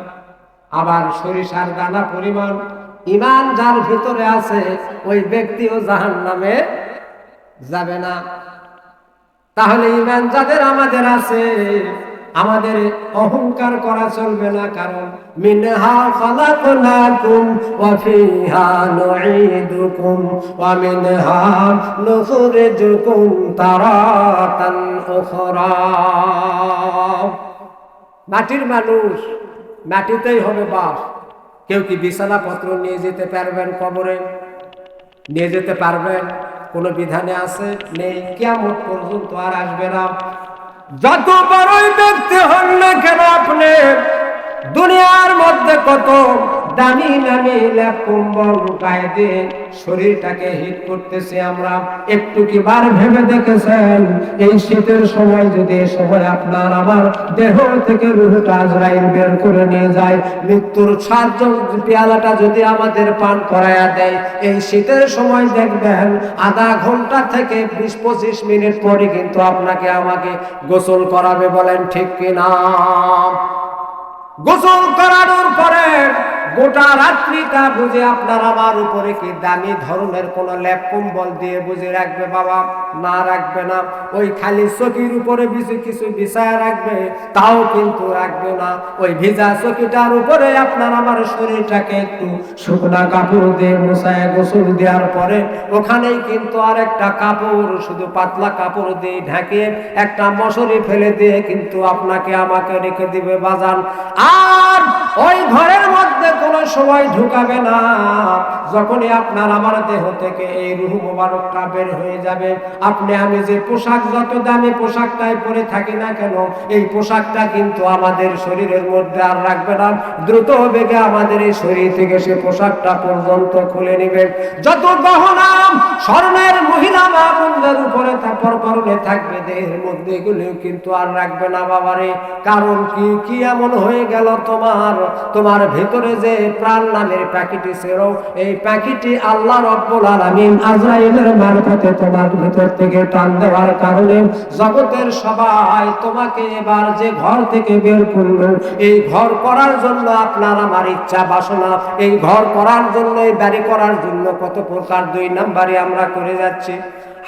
[SPEAKER 1] আবার সরিষার দানা পরিমাণ ঈমান যার ভিতরে আছে, ওই ব্যক্তিও জাহান্নামে যাবে না। তাহলে ঈমান যাদের আমাদের আছে, আমাদের অহংকার করা চলবে না, কারণ মিনহা খালাকনাকুম ওয়া ফিহা নুঈদুকুম ওয়া মিনহা নুখরিজুকুম তারাতান উখরা। মাটির মানুষ, মাটিতেই হবে বাস। কেউ কি বিছানাপত্র নিয়ে যেতে পারবেন কবরে? নিয়ে যেতে পারবেন? কোনো বিধানে আছে? নেই। কিয়ামত পর্যন্ত আর আসবে না। যত বড়ই ব্যক্তি হন না কেন আপনি, দুনিয়ার মধ্যে কত দামি দামি ল্যাপ কম্বল গায়ে দিয়ে শরীরটাকে হিট করতেছি আমরা, একটু কি বার ভেবে দেখেছেন এই শীতের সময় যদি এই সময় আপনার আমার দেহ থেকে রূহটা আজরাইল বের করে নিয়ে যায়, মৃত্যুর ছাদ পেয়ালাটা যদি আমাদের পান করায়া দেয়, এই শীতের সময় দেখবেন আধা ঘন্টা থেকে 20-25 মিনিট পরে কিন্তু আপনাকে আমাকে গোসল করাবে। বলেন ঠিক কিনা? গোসল করানোর পরে গোটা রাত্রিটা বুঝে আপনার আমার উপরে কি দামি ধরনের কোন ল্যাপ কম্বল দিয়ে বুঝে রাখবে? বাবা, না, রাখবে না। ওই খালি চকির উপরে কিছু বিছায়া রাখবে, তাও কিন্তু রাখবে না। ওই ভিজা চকিটার উপরে আপনার আমার শরীরটাকে একটু শুকনা কাপড় দিয়ে মুছায় গোসল দেওয়ার পরে ওখানেই কিন্তু আর একটা কাপড়, শুধু পাতলা কাপড় দিয়ে ঢেকে একটা মশারি ফেলে দিয়ে কিন্তু আপনাকে আমাকে রেখে দিবে বাজান। আর ওই ঘরের মধ্যে কোনো সময় ঢুকাবে না। যখনই আপনার আমার দেহ থেকে এই রূহ মোবারকটা বের হয়ে যাবে, আপনি আমি যে পোশাক, যত দামি পোশাকটাই পরে থাকি না কেন, এই পোশাকটা কিন্তু আমাদের শরীরের মধ্যে আর রাখবে না। দ্রুত বেগে আমাদের এই শরীর থেকে সে পোশাকটা পর্যন্ত খুলে নেবে। যত গহনা স্বর্ণের মহিলা মা বোনদের উপরে পরনে থাকবে দেহের মধ্যে, এগুলো কিন্তু আর রাখবে না বাবারে। কারণ কি এমন হয়ে গেল তোমার ভেতরে যে প্রাণ নামের পাখিটি ছিল, এই পাখিটি আল্লাহ রাব্বুল আলামিন আজরাইলের মারফতে তোমার ভেতর থেকে টান দেওয়ার কারণে জগতের সবাই তোমাকে এবার যে ঘর থেকে বের করলো, এই ঘর করার জন্য আপনার আমার ইচ্ছা বাসনা, এই ঘর করার জন্য, এই বাড়ি করার জন্য কত প্রকার 2 নাম্বারই আমরা করে যাচ্ছি।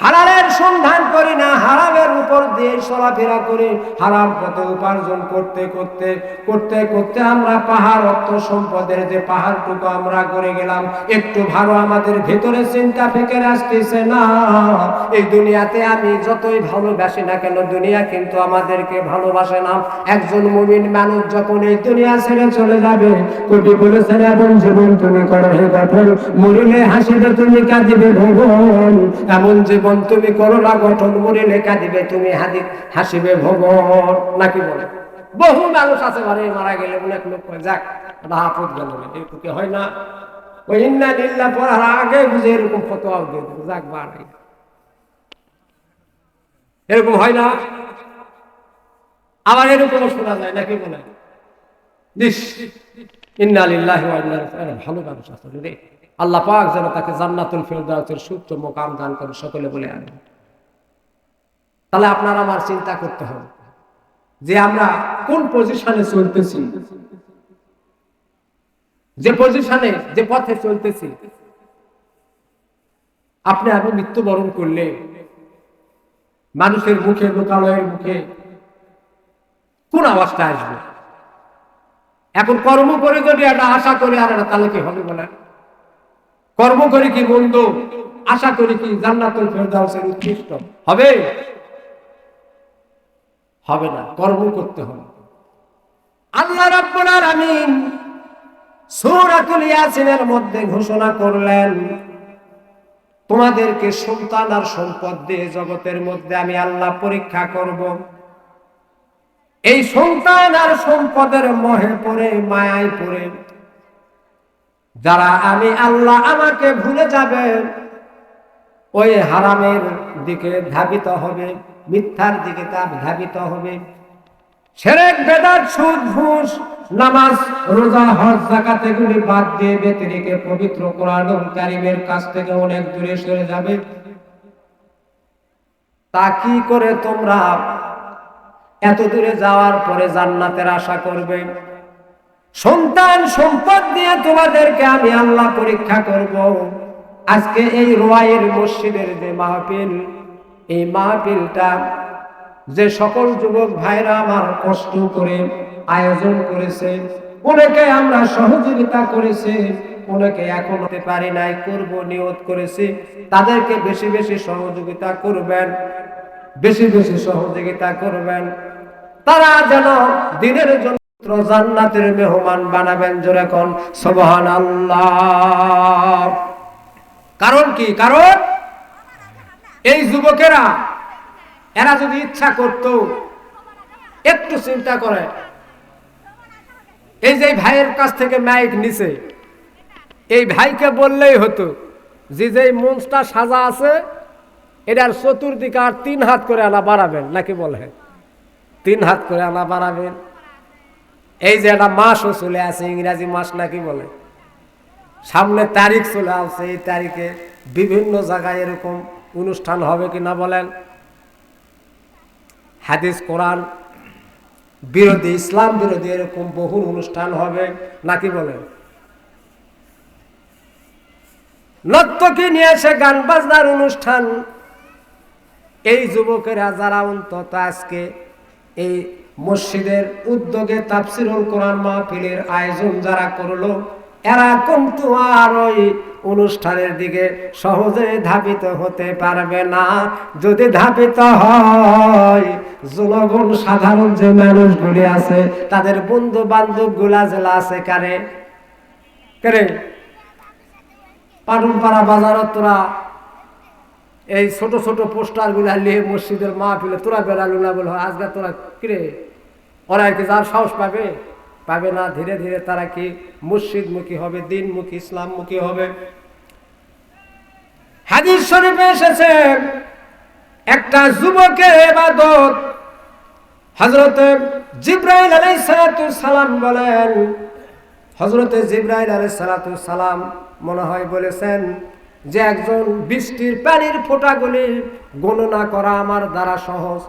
[SPEAKER 1] হালালের সন্ধান করি না, হারামের উপর দিয়ে চলাফেরা করে হারাম পথে উপার্জন করতে করতে করতে করতে আমরা পাহাড় অর্থ সম্পদের যে পাহাড়টুকু আমরা করে গেলাম, একটু ভালো আমাদের ভেতরে চিন্তা ফিকির আসতেছে না। এই দুনিয়াতে আমি যতই ভালোবাসি না কেন, দুনিয়া কিন্তু আমাদেরকে ভালোবাসে না। একজন মুমিন মানুষ যখন এই দুনিয়া ছেড়ে চলে যাবে, কবি বলেছেন, এমন জীবন তুমি করো হে গঠন, মরিলে হাসিবে তুমি কাঁদিবে ভুবন। এমন জীবন তুমি করো না গঠন, মরিলে কাঁদিবে তুমি হাসিবে ভুবন। নাকি বলে? বহু মানুষ আছে বারে মারা গেলে অনেক লোক যাক আপদ গেল, এরকম কি হয় না? ওই ইন্না লিল্লাহ পড়ার আগে বুঝে এরকম ফতোয়াও দিয়ে দেবে, যাক বাড়াই, এরকম হয় না? আবার এরকম শোনা যায়, নাকি বলে? ইন্না লিল্লাহি ওয়া ইন্না ইলাইহি রাজিউন। ভালো মানুষ আসলে রে, আল্লাহ পাক যেন তাকে জান্নাতুল ফেরদাউসের সুউচ্চ মুকাম দান করেন, সকলে বলে আমিন। তাহলে আপনার আমার চিন্তা করতে হবে যে আমরা কোন পজিশনে চলতেছি, যে পজিশনে, যে পথে চলতেছি। আপনি আমি মৃত্যুবরণ করলে মানুষের মুখে, লোকালয়ের মুখে কোন আওয়াজটা আসবে? এখন কর্ম করে যদি একটা আশা করি আর একটা, তাহলে কি হবে বলেন? কর্ম করে কি মন্দ, আশা করি কি জান্নাতুল ফেরদাউসের উৎকৃষ্ট হবে? হবে না। কর্ম করতে হবে। আল্লাহ রাব্বুল আলামিন সূরাতুল ইয়াসিনের মধ্যে ঘোষণা করলেন, তোমাদেরকে সন্তান আর সম্পদ দিয়ে জগতের মধ্যে আমি আল্লাহ পরীক্ষা করব। এই সন্তান আর সম্পদের মোহে পড়ে, মায়ায় পড়ে যারা আমি আল্লাহ আমাকে ভুলে যাবে, ওই হারামের দিকে ধাবিত হবে, মিথ্যার দিকে ধাবিত হবে। শিরক, বেদাত, সুদ, ঘুষ, নামাজ, রোজা, হজ, যাকাত এগুলি বাদ দিয়ে ব্যতিরেকে পবিত্র কোরআনুল কারীমের কাছ থেকে অনেক দূরে সরে যাবে। তা কি করে তোমরা এত দূরে যাওয়ার পরে জান্নাতের আশা করবে? সন্তান সম্পদ দিয়ে তোমাদেরকে আমি আল্লাহ পরীক্ষা করব। আজকে এই রোয়াইয়ের মসজিদের যে মাহফিল, এই মাহফিলটা যে সকল যুবক ভাইরা আমার কষ্ট করে আয়োজন করেছে, অনেকে আমরা সহযোগিতা করেছি, অনেকে এখন হতে পারি নাই, করব নিয়ত করেছি, তাদেরকে বেশি বেশি সহযোগিতা করবেন, বেশি বেশি সহযোগিতা করবেন। তারা যেন দিনের জন্য জান্নাতের মেহমান বানাবেন। জোরে কোন সুবহানাল্লাহ। কারণ কি? কারণ এই যুবকেরা এরা যদি ইচ্ছা করত, একটু চিন্তা করে, এই যে ভাইয়ের কাছ থেকে মাইক নিছে, এই ভাইকে বললেই হতো যে যে মঞ্চটা সাজা আছে এটার চতুর্দিকে আর 3 হাত করে আনা বাড়াবেন, নাকি বলে 3 হাত করে আনা বাড়াবেন। এই যে একটা মাসও চলে আছে, ইংরাজি মাস নাকি বলে, সামনে তারিখ চলে আসছে, এই তারিখে বিভিন্ন জায়গায় এরকম অনুষ্ঠান হবে কিনা বলেন? হাদিস কোরআন বিরোধী, ইসলাম বিরোধী এরকম বহু অনুষ্ঠান হবে, নাকি বলেন? নর্তকী নিয়ে এসে গান বাজনার অনুষ্ঠান। এই যুবকেরা যারা অন্তত আজকে এই মসজিদের উদ্যোগে তাফসীরুল কোরআন মাহফিলের আয়োজন যারা করলো, এরা কিন্তু আর ওই অনুষ্ঠানের দিকে সহজে ধাবিত হতে পারবে না। যদি ধাবিত হয়, জনগণ সাধারণ যে মানুষগুলি আছে, তাদের বন্ধু বান্ধব গুলা জেলা আছে, কারে কারে পাটুনপাড়া বাজারত তোরা এই ছোট ছোট পোস্টার গুলা নিয়ে মসজিদের মাহফিলে তোরা বেড়ালু না বলে আজকে তোরা কিরে, ওরা কি যার সাহস পাবে? পাবে না। ধীরে ধীরে তারা কি মসজিদমুখী হবে, দিনমুখী, ইসলামমুখী হবে। হাদিস শরীফে এসেছে একটা যুবকের ইবাদত হযরতে জিবরাইল আলাইহিস সালাম বলেন, হযরতে জিবরাইল আলাইহিস সালাম মনে হয় বলেছেন যে একজন বৃষ্টির পানির ফোঁটাগুলি গণনা করা আমার দ্বারা সহজ,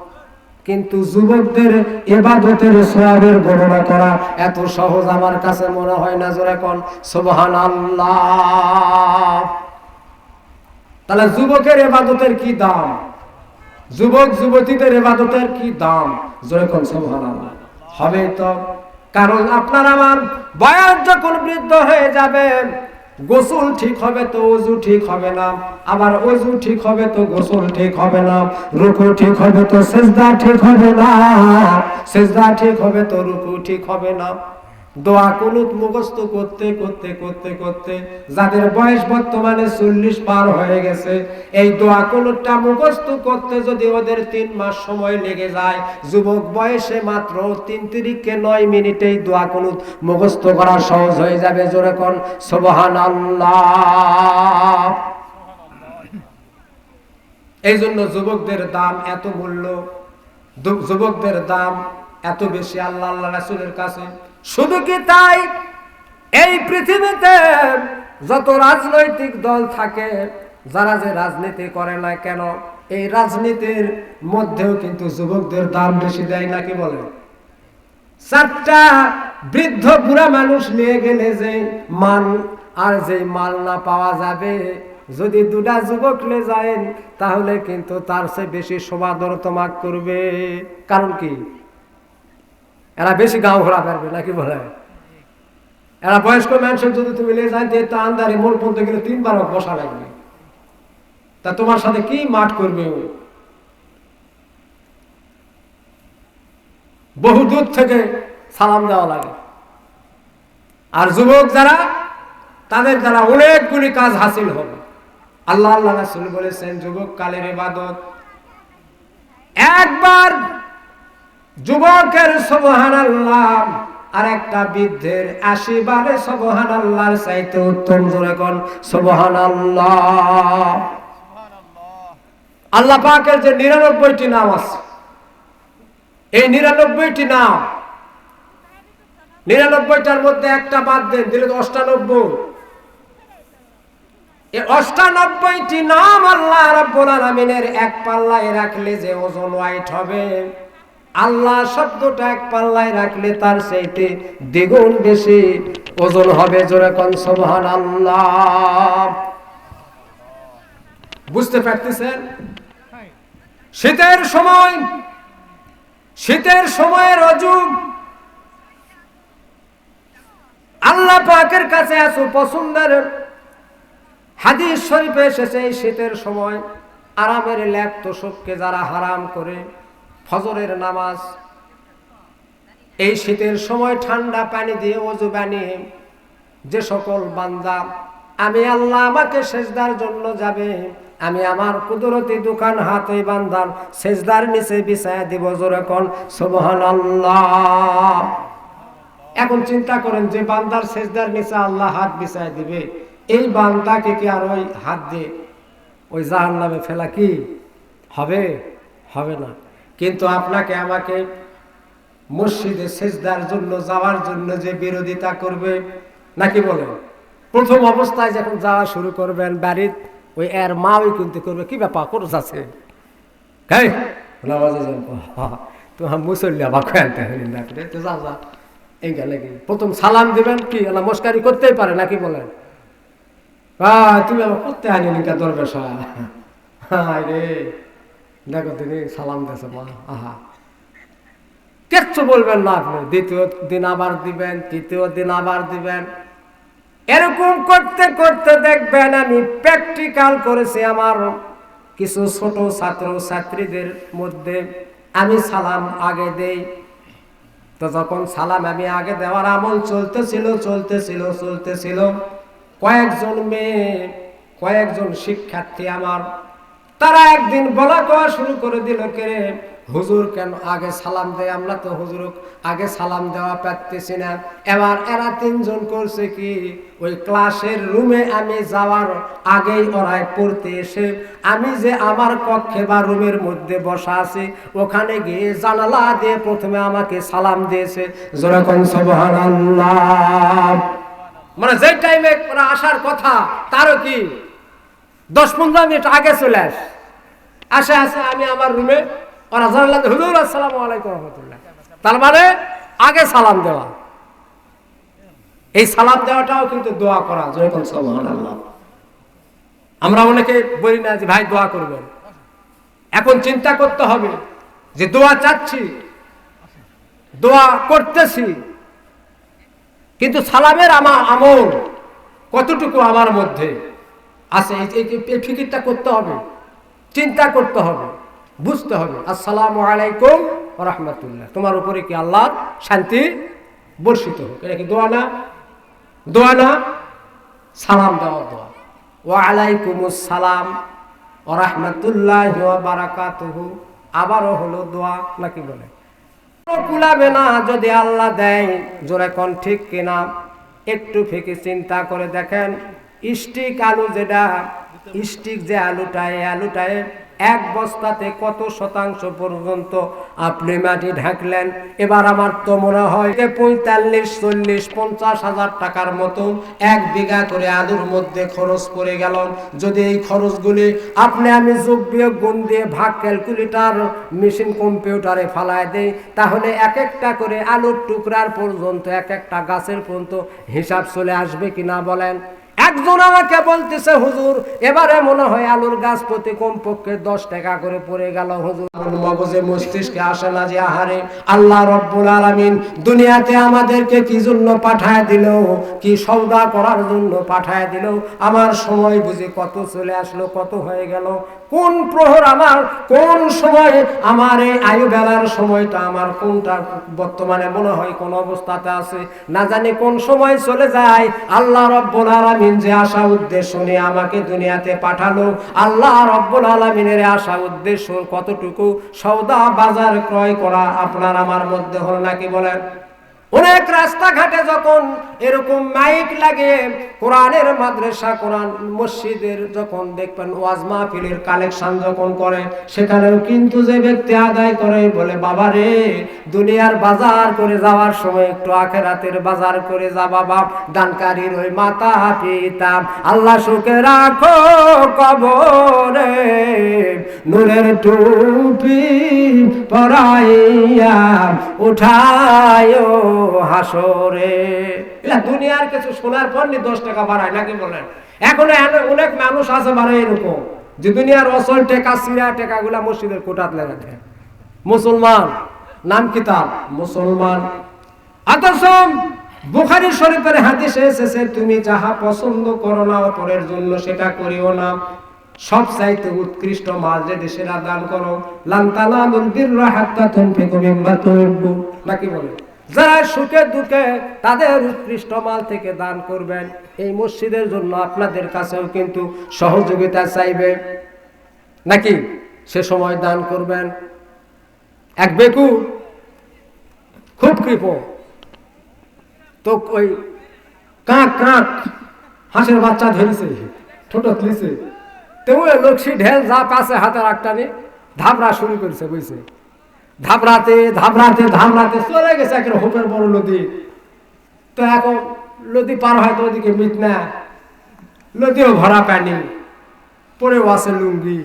[SPEAKER 1] কিন্তু যুবকদের ইবাদতের সওয়াবের গণনা করা এত সহজ আমার কাছে মনে হয় না। জোরে কোন সুবহানাল্লাহ। তাহলে যুবকের ইবাদতের কি দাম, যুবক যুবতীদের ইবাদতের কি দাম? জোরে কোন সুবহানাল্লাহ। হবে তো, কারণ আপনার আমার বয়স যখন বৃদ্ধ হয়ে যাবে, গোসল ঠিক হবে তো ওযু ঠিক হবে না, আবার ওযু ঠিক হবে তো গোসল ঠিক হবে না, রুকু ঠিক হবে তো সিজদা ঠিক হবে না, সিজদা ঠিক হবে তো রুকু ঠিক হবে না। দোয়া কুনুত মুখস্থ করতে করতে করতে করতে যাদের বয়স বর্তমানে 40 পার হয়ে গেছে, এই দোয়া কুনুতটা মুখস্থ করতে যদি ওদের 3 মাস সময় লেগে যায়, যুবক বয়সে মাত্র 3 মিনিটেই দোয়া কুনুত মুখস্থ করা সহজ হয়ে যাবে। জোরে কোন সুবহানাল্লাহ। এই জন্য যুবকদের দাম এত মূল্য, যুবকদের দাম এত বেশি আল্লাহ আল্লাহ রাসূলের কাছে। শুধু কি তাই, এই পৃথিবীতে যত রাজনৈতিক দল থাকে, যারা যে রাজনীতি করে না কেন, এই রাজনীতির মধ্যেও কিন্তু যুবকদের দাম বেশি দেয়, নাকি বলে? 4টা বৃদ্ধ বুড়া মানুষ নিয়ে গেলে যে মান আর যে মাল না পাওয়া যাবে, যদি 2টা যুবক লে যায় তাহলে কিন্তু তার চেয়ে বেশি সমাদর তোমাক করবে। কারণ কি? এরা বেশি গাঁও ঘোরা পারবে, নাকি বলে? এরা বয়স্ক মানুষের যদি তুমি নিয়ে যাই, তো আন্দারে মোড় পর্যন্ত গেলে 3 বার বসা লাগবে, তা তোমার সাথে কি মাঠ করবে? বহু দূর থেকে সালাম দেওয়া লাগে। আর যুবক যারা, তাদের দ্বারা অনেকগুলি কাজ হাসিল হবে। আল্লাহ আল্লাহ রাসূল বলেছেন যুবক কালের ইবাদত। একবার যুবকের সুবহানাল্লাহ আর একটা বৃদ্ধের 80 বারে সুবহানাল্লাহর চাইতে উত্তম। জোরে কোন সুবহানাল্লাহ। আল্লাহ পাকের যে 99টি নাম আছে, এই 99টি নাম, 99টার মধ্যে একটা বাদ দেন, দিলে তো 98। এই 98টি নাম আল্লাহ রাব্বুল আলামিনের এক পাল্লায় রাখলে যে ওজন ওয়াইট হবে, আল্লাহ শব্দটা এক পাল্লায় রাখলে তার চাইতে দ্বিগুণ বেশি ওজন হবে। জোরে কোন সুবহানাল্লাহ। বুঝতে পারতেছেন? শীতের সময়ের অজু আল্লাহ পাকের কাছে এত পছন্দের। হাদিস শরীফে এসেছে এই শীতের সময় আরামের লেপ তোশককে যারা হারাম করে ফজরের নামাজ, এই শীতের সময় ঠান্ডা পানি দিয়ে ওযু বানিয়ে যে সকল বান্দা আমি আল্লাহ আমাকে সেজদার জন্য যাবে, আমি আমার কুদরতি দোকান হাত ওই বান্দার সেজদার নিচে বিছায়া দিব। জোরে কোন সুবহানাল্লাহ। এখন চিন্তা করেন যে বান্দার সেজদার নিচে আল্লাহ হাত বিছায়া দিবে, এই বান্দাকে কি আর ওই হাত দিয়ে ওই জাহান্নামে ফেলা কি হবে? হবে না। কিন্তু আপনাকে আমাকে মসজিদে সেজদার জন্য যাওয়ার জন্য যে বিরোধিতা করবে, নাকি বলেন? প্রথম অবস্থায় যখন যাওয়া শুরু করবেন বাড়ির, ওই এর মা ওই কিন্তু করবে কি ব্যাপার করো যাচ্ছে তোমার মুসল্লি আবার যা এই গেলে কি প্রথম সালাম দিবেন কি নমস্কারই করতেই পারে, নাকি বলেন? তুমি আবার করতে আনি নিকা দরবেশ রে, দেখো তিনি সালাম দিয়েছে মা, আহা কিচ্ছু বলবেন না আপনি। দ্বিতীয় দিন আবার দিবেন, তৃতীয় দিন আবার দিবেন। এরকম করতে করতে দেখবেন, আমি প্র্যাকটিক্যাল করেছি আমার কিছু ছোট ছাত্র ছাত্রীদের মধ্যে। আমি সালাম আগে দেই, তো যখন সালাম আমি আগে দেওয়ার আমল চলতেছিল, কয়েকজন মেয়ে, কয়েকজন শিক্ষার্থী আমার, তারা একদিন বলা কওয়া শুরু করে দিল, কে হুজুর কেন আগে সালাম দেয়? আমরা তো হুজুর আগে সালাম দেওয়া পারতেছি না। এবার এরা তিনজন করছে কি, ওই ক্লাসের রুমে আমি যাওয়ার আগেই ওরাই পড়তে এসে আমি যে আমার কক্ষে বা রুমের মধ্যে বসা আছি ওখানে গিয়ে জানালা দিয়ে প্রথমে আমাকে সালাম দিয়েছে। জোরে কোন সুবহানাল্লাহ। মানে যে টাইমে ওরা আসার কথা তারও কি 10-15 মিনিট আগে চলে আসে আমি আমার রুমে, ওরা জানালা হুজুর আসসালামু আলাইকুম রাহমাতুল্লাহ। তার মানে আগে সালাম দেওয়া। এই সালাম দেওয়াটাও কিন্তু দোয়া করা। জয় কোন সুবহানাল্লাহ। আমরা অনেকে বলি না যে ভাই দোয়া করবেন। এখন চিন্তা করতে হবে যে দোয়া চাচ্ছি, দোয়া করতেছি, কিন্তু সালামের আমল কতটুকু আমার মধ্যে আছে এই ফিকিরটা করতে হবে, চিন্তা করতে হবে, বুঝতে হবে। আসসালামু আলাইকুম ওয়া রাহমাতুল্লাহ, তোমার উপরে কি আল্লাহর শান্তি বর্ষিত হোক। এটা কি দোয়া না? দোয়া না? সালাম দেওয়ার দোয়া। ওয়া আলাইকুমুস সালাম ওয়া রাহমাতুল্লাহি ওয়া বারাকাতুহু আবারও হলো দোয়া, নাকি বলে? কুলাবে না যদি আল্লাহ দেয়। জোরে কোন ঠিক কিনা? একটু ফিকে চিন্তা করে দেখেন, স্টিক আলু যেটা, স্টিক যে আলুটায়, আলুটায় এক বস্তাতে কত শতাংশ পর্যন্ত আপনি মাটি ঢাকলেন। এবার আমার তো মনে হয় 45-40-50 হাজার টাকার মতো 1 বিঘা করে আলুর মধ্যে খরচ পড়ে গেল। যদি এই খরচগুলি আপনি আমি যোগ বিয়োগ গুণ দিয়ে ভাগ ক্যালকুলেটর মেশিন কম্পিউটারে ফালায় দেই, তাহলে এক একটা করে আলুর টুকরার পর্যন্ত, এক একটা গাছের পর্যন্ত হিসাব চলে আসবে কিনা বলেন? একজন আমাকে বলতেছে হুজুর এবারে মনে হয় আলুর গাছ প্রতি কমপক্ষে 10 টাকা করে পড়ে গেল। হুজুর মগজে মস্তিষ্কে আসে না যে আহারে আল্লাহ রব্বুল আলামিন দুনিয়াতে আমাদেরকে কি জন্য পাঠায় দিল, কি সওদা করার জন্য পাঠায় দিল। আমার সময় বুঝি কত চলে আসলো, কত হয়ে গেল, কোন প্রহর আমার, কোন সময় আমার এই আয়ু বেলার সময়টা আমার কোনটা বর্তমানে মনে হয় কোন অবস্থাতে আছে, না জানি কোন সময় চলে যায়। আল্লাহ রব্বুল আলামিন যে আশা উদ্দেশ্য নিয়ে আমাকে দুনিয়াতে পাঠালো, আল্লাহ রব্বুল আলামিনের আশা উদ্দেশ্য কতটুকু সওদা বাজার ক্রয় করা আপনার আমার মধ্যে হল, নাকি বলেন? অনেক রাস্তাঘাটে যখন এরকম মাইক লাগে, কোরআনের মাদ্রাসা, কোরআন মসজিদের যখন দেখবেন ওয়াজ মাহফিলের কালেকশন যখন করে, সেখানেও কিন্তু যে ব্যক্তি আদায় করে বলে বাবা রে দুনিয়ার বাজার করে যাওয়ার সময় একটু আখিরাতের বাজার করে যা বাবা, দানকারীর ওই মাতা পিতা আল্লাহ সুখে রাখো কবরে, নূরের টুপি পরাইয়া উঠায়ো হাসরে। এটা দুনিয়ার কিছু শোনার পর 10 টাকা বাড়ায়, নাকি বলেন? এখন অনেক মানুষ আছে বাড়ায় এরকম যে দুনিয়ার অসল টেকা সিরা টেকাগুলা মসজিদের কোটাত লেগে থাকে। মুসলমান নাম কিতাব মুসলমান। অথচ বুখারী শরীফের হাদিসে এসেছে তুমি যাহা পছন্দ করো না অপরের জন্য সেটা করিও না। সব চাইতে উৎকৃষ্ট মাল যে দেশেরা দান করো। লান তানালুল বিররা হাত্তা তুনফিকু মিম্মা তুহিব্বুন, নাকি বলে যারা সুখে দুঃখে তাদের উৎকৃষ্ট মাল থেকে দান করবেন। এই মসজিদের জন্য আপনাদের কাছেও কিন্তু সহযোগিতা চাইবে, নাকি সে সময় দান করবেন। এক বেকু খুব কৃপ, তো ওই কাক কাক হাঁসের বাচ্চা ধরেছে, ছোট তুলেছে, তো ওই লক্ষ্মী ঢেল যা পাশে হাতে রাখটানি ধাবরা শুরু করেছে, বুঝছে, ধাবরাতে ধাবরাতে ধাবরাতে চলে গেছে একটা হোপের বড় নদী। তো এখন নদী পার হয় তো ওদিকে মিট না, নদীও ভরা পানি, পরেও আছে লুঙ্গি।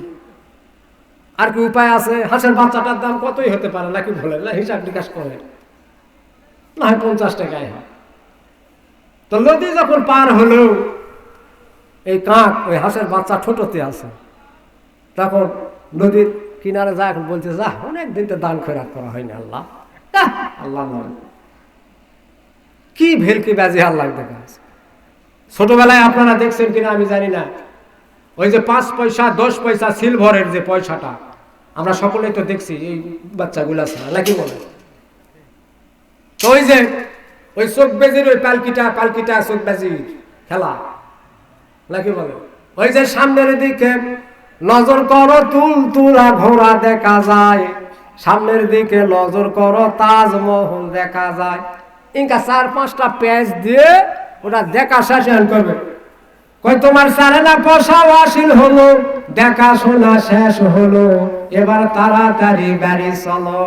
[SPEAKER 1] আর কি উপায় আছে? হাঁসের বাচ্চাটার দাম কতই হতে পারে, নাকি বলে না, হিসাব নিকাশ করে না হয় 50 টাকায় হয়। তো নদী যখন পার হলো, এই কাক ওই হাঁসের বাচ্চা ছোটতে আছে, তখন নদীর কিনারে যা এখন বলছে যা অনেকদিন তো দান খয়রাত করা হয়নি, আল্লাহ আল্লাহ নয় কি ভেলকি বাজি আল্লাহ দেখা আছে। ছোটবেলায় আপনারা দেখছেন কিনা আমি জানি না, ওই যে 5 পয়সা 10 পয়সা সিলভারের যে পয়সাটা আমরা সকলেই তো দেখছি, এই বাচ্চাগুলা ছাড়া, নাকি বলে। তো ওই যে ওই চোখ বেজির ওই পালকিটা চোখ বেজির খেলা, নাকি বলে। ওই যে সামনের দিকে নজর করো তুলতুলা ঘোড়া দেখা যায়, সামনের দিকে নজর করো তাজমহল দেখা যায়। ইনকা 4-5টা পেজ দিয়ে ওটা দেখা শেষ করবে। কই তোমার সারেনা পোষাও আসিল হলো, দেখাশোনা শেষ হলো, এবার তাড়াতাড়ি বাড়ি চলো।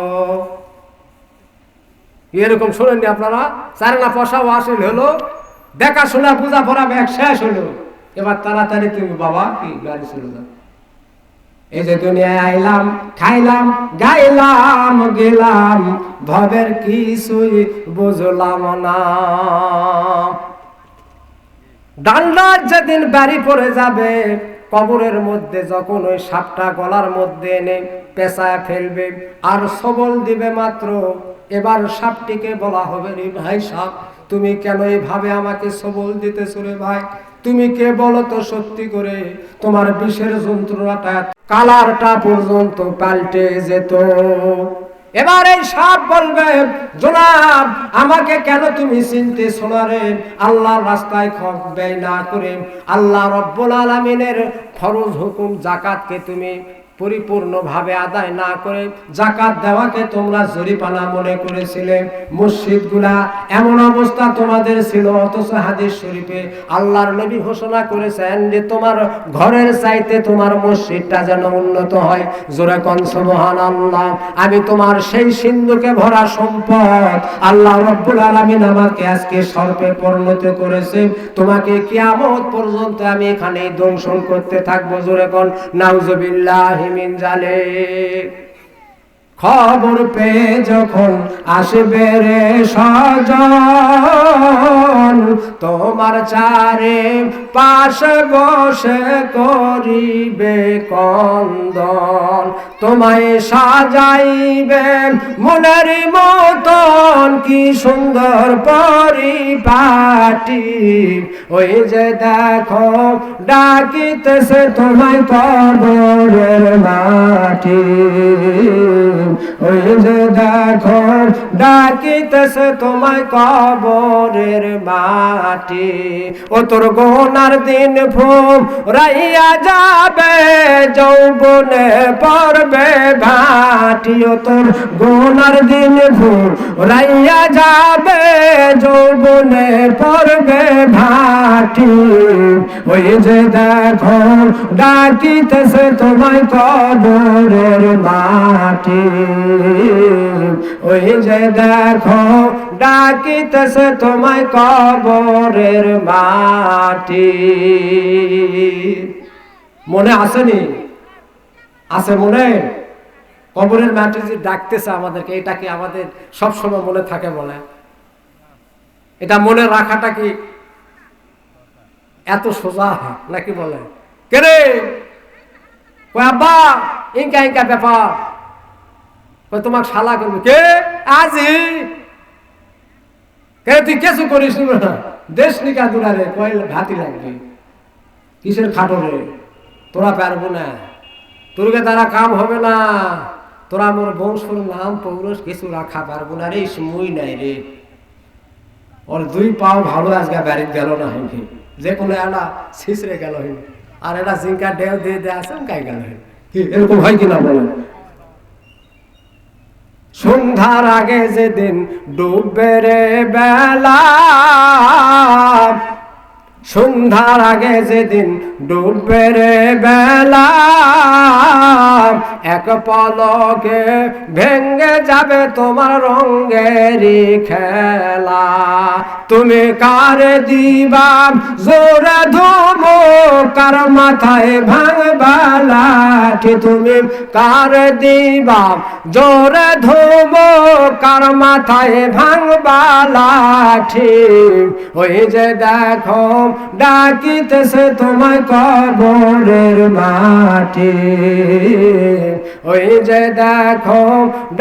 [SPEAKER 1] এরকম শোনেননি আপনারা? সারেনা পোষাও আসিল হলো, দেখাশোনা পূজা পড়া ব্যাগ শেষ হলো, এবার তাড়াতাড়ি তুমি বাবা কি বাড়ি চলে যাও। এই যে দুনিয়ায় আইলাম, খাইলাম, গাইলাম, গেলাম, ভবের কিছুই বুঝলাম না। ডান্ডা যেদিন বাড়ি পড়ে যাবে, কবরের মধ্যে যখন ওই সাপটা গলার মধ্যে এনে পেঁচায় ফেলবে আর সবল দিবে মাত্র, এবার সাপটিকে বলা হবে রে ভাই সাপ, তুমি কেন এইভাবে আমাকে সবল দিতেছ রে ভাই? তুমি কে বলো তো সত্যি করে? তোমার বিষের যন্ত্রণাটা কালারটা পর্যন্ত পাল্টে যেত। এবার এই সাপ বলবে জনাব আমাকে কেন তুমি চিনতেছ না রে? আল্লাহর রাস্তায় খরচ ব্যয় না করে, আল্লাহ রব্বুল আলামিনের ফরজ হুকুম যাকাতকে তুমি পরিপূর্ণভাবে আদায় না করে যাকাত দেওয়াকে তোমরা জরিমানা মনে করেছিলে। মসজিদগুলা এমন অবস্থা তোমাদের ছিল, অথচ হাদিস শরীফে আল্লাহর নবী ঘোষণা করেছেন যে তোমার ঘরের চাইতে তোমার মসজিদটা যেন উন্নত হয়। জোরে কোন সুবহানাল্লাহ। আমি তোমার সেই সিন্ধুকে ভরা সম্পদ আল্লাহ রাব্বুল আলামিন আমাকে আজকে সর্পে পরিণত করেছে, তোমাকে কিয়ামত পর্যন্ত আমি এখানেই দংশন করতে থাকবো। জোরে কোন নাউজুবিল্লাহি মিন জালিক। খবর পেয়ে যখন আসবে রে সজন, তোমার চারে পাশে বসে করিবে কন্দন, তোমায় সাজাইবে মনের মতন কি সুন্দর পরিপাটি। ওই যে দেখো ডাকিতেছে তোমায় কবরের মাটি, ওই যে দেখো ডাকিতেছে তোমায় কবরের মাটি। ও তোর গোনার দিন ফুরাইয়া যাবে, যৌবনে পড়বে ভাটি। ও তোর গোনার দিন ফুরাইয়া যাবে, যৌবনে পড়বে ভাটি। ওই যে দেখো ডাকিতেছে তোমায় কবরের মাটি, ওই যে দেখো ডাকিতেছে তোমায় কবরের মাটি। মনে আসেনি? আছে মনে? কবরের মাটি যে ডাকতেছে আমাদেরকে, এটা কি আমাদের সবসময় মনে থাকে? বলে এটা মনে রাখাটা কি এত সোজা নাকি? বলে কে রে কই আব্বা ইনকা ইনকা ব্যাপার, কই তোমাকে শালা করবো কে আজি, কে তুই কিছু করিস না, দেশ নিকা দুলারে কয় ভাতি লাগবে, কিসের খাটো রে, তোরা পারবো না, তোরকে দ্বারা কাম হবে না, তোরা মোর বংশর নাম পৌরস কিছু রাখা পারবো না রে, সময় নাই রে। ওর দুই পাও ভালো আজকে বাড়ি গেল না হয়নি, যে কোনো একটা ছিঁচড়ে গেল হয়নি, আর এটা জিঙ্কা ডেও দিয়ে দেওয়া আছে কাই গেল হয়নি, এরকম হয় কিনা বলেন। সন্ধ্যার আগে যেদিন ডুববে রে বেলা, সন্ধ্যার আগে যেদিন ডুববে রে বেলা, এক পলকে ভেঙ্গে যাবে তোমার রঙেরই খেলা। তুমি কার দিবা জোরে ধুমো, কার মাথায় ভাঙবা লাঠি, তুমি কার দিবা জোরে ধুমো, কার মাথায় ভাঙবা লাঠি। ওই যে দেখো ডাকিতেছে তোমায় কবরের মাটি, ওই যে দেখো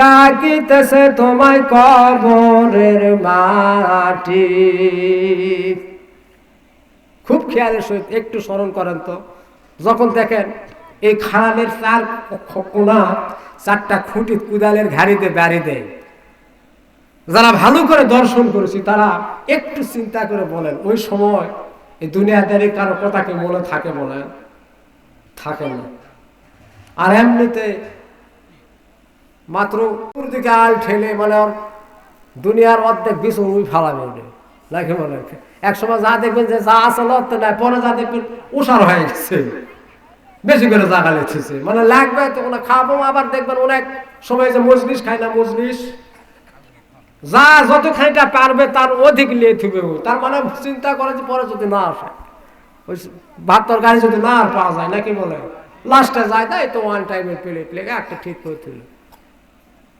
[SPEAKER 1] ডাকিতেছে তোমায় কবরের মাটি। খুব খেয়ালের সহিত একটু স্মরণ করেন তো, যখন দেখেন এই খারাপের চার কোনা চারটা খুঁটি কুদালের ঘাড়িতে বাড়ি দেয়, যারা ভালো করে দর্শন করেছি তারা একটু চিন্তা করে বলেন ওই সময় এই দুনিয়াদারি কারো কথা কি মনে থাকে বলেন? থাকে না। আর এমনিতে মাত্র দিকে আল ঠেলে মানে দুনিয়ার অর্ধেক বিছুন উই ফালাবে ওঠে নাকি বলে। এক সময় যা দেখবেন যে যা আছে লড়তে নাই, পরে যা দেখবেন উষার হয়ে গেছে, বেশি করে জায়গা লেগেছে, মানে লাগবে তো খাবো। আবার দেখবেন অনেক সময় যে মজলিস খায় না, মজলিস যা যত খাইটা পারবে তার অধিক লিয়ে থুবে, তার মানে চিন্তা করে যে পরে যদি না আসে, ওই ভাত তরকারি যদি না আর পাওয়া যায় নাকি বলে, লাস্টে যায় তাই তো ওয়ান টাইমের প্লেট লেগে একটা ঠিক করে তুল।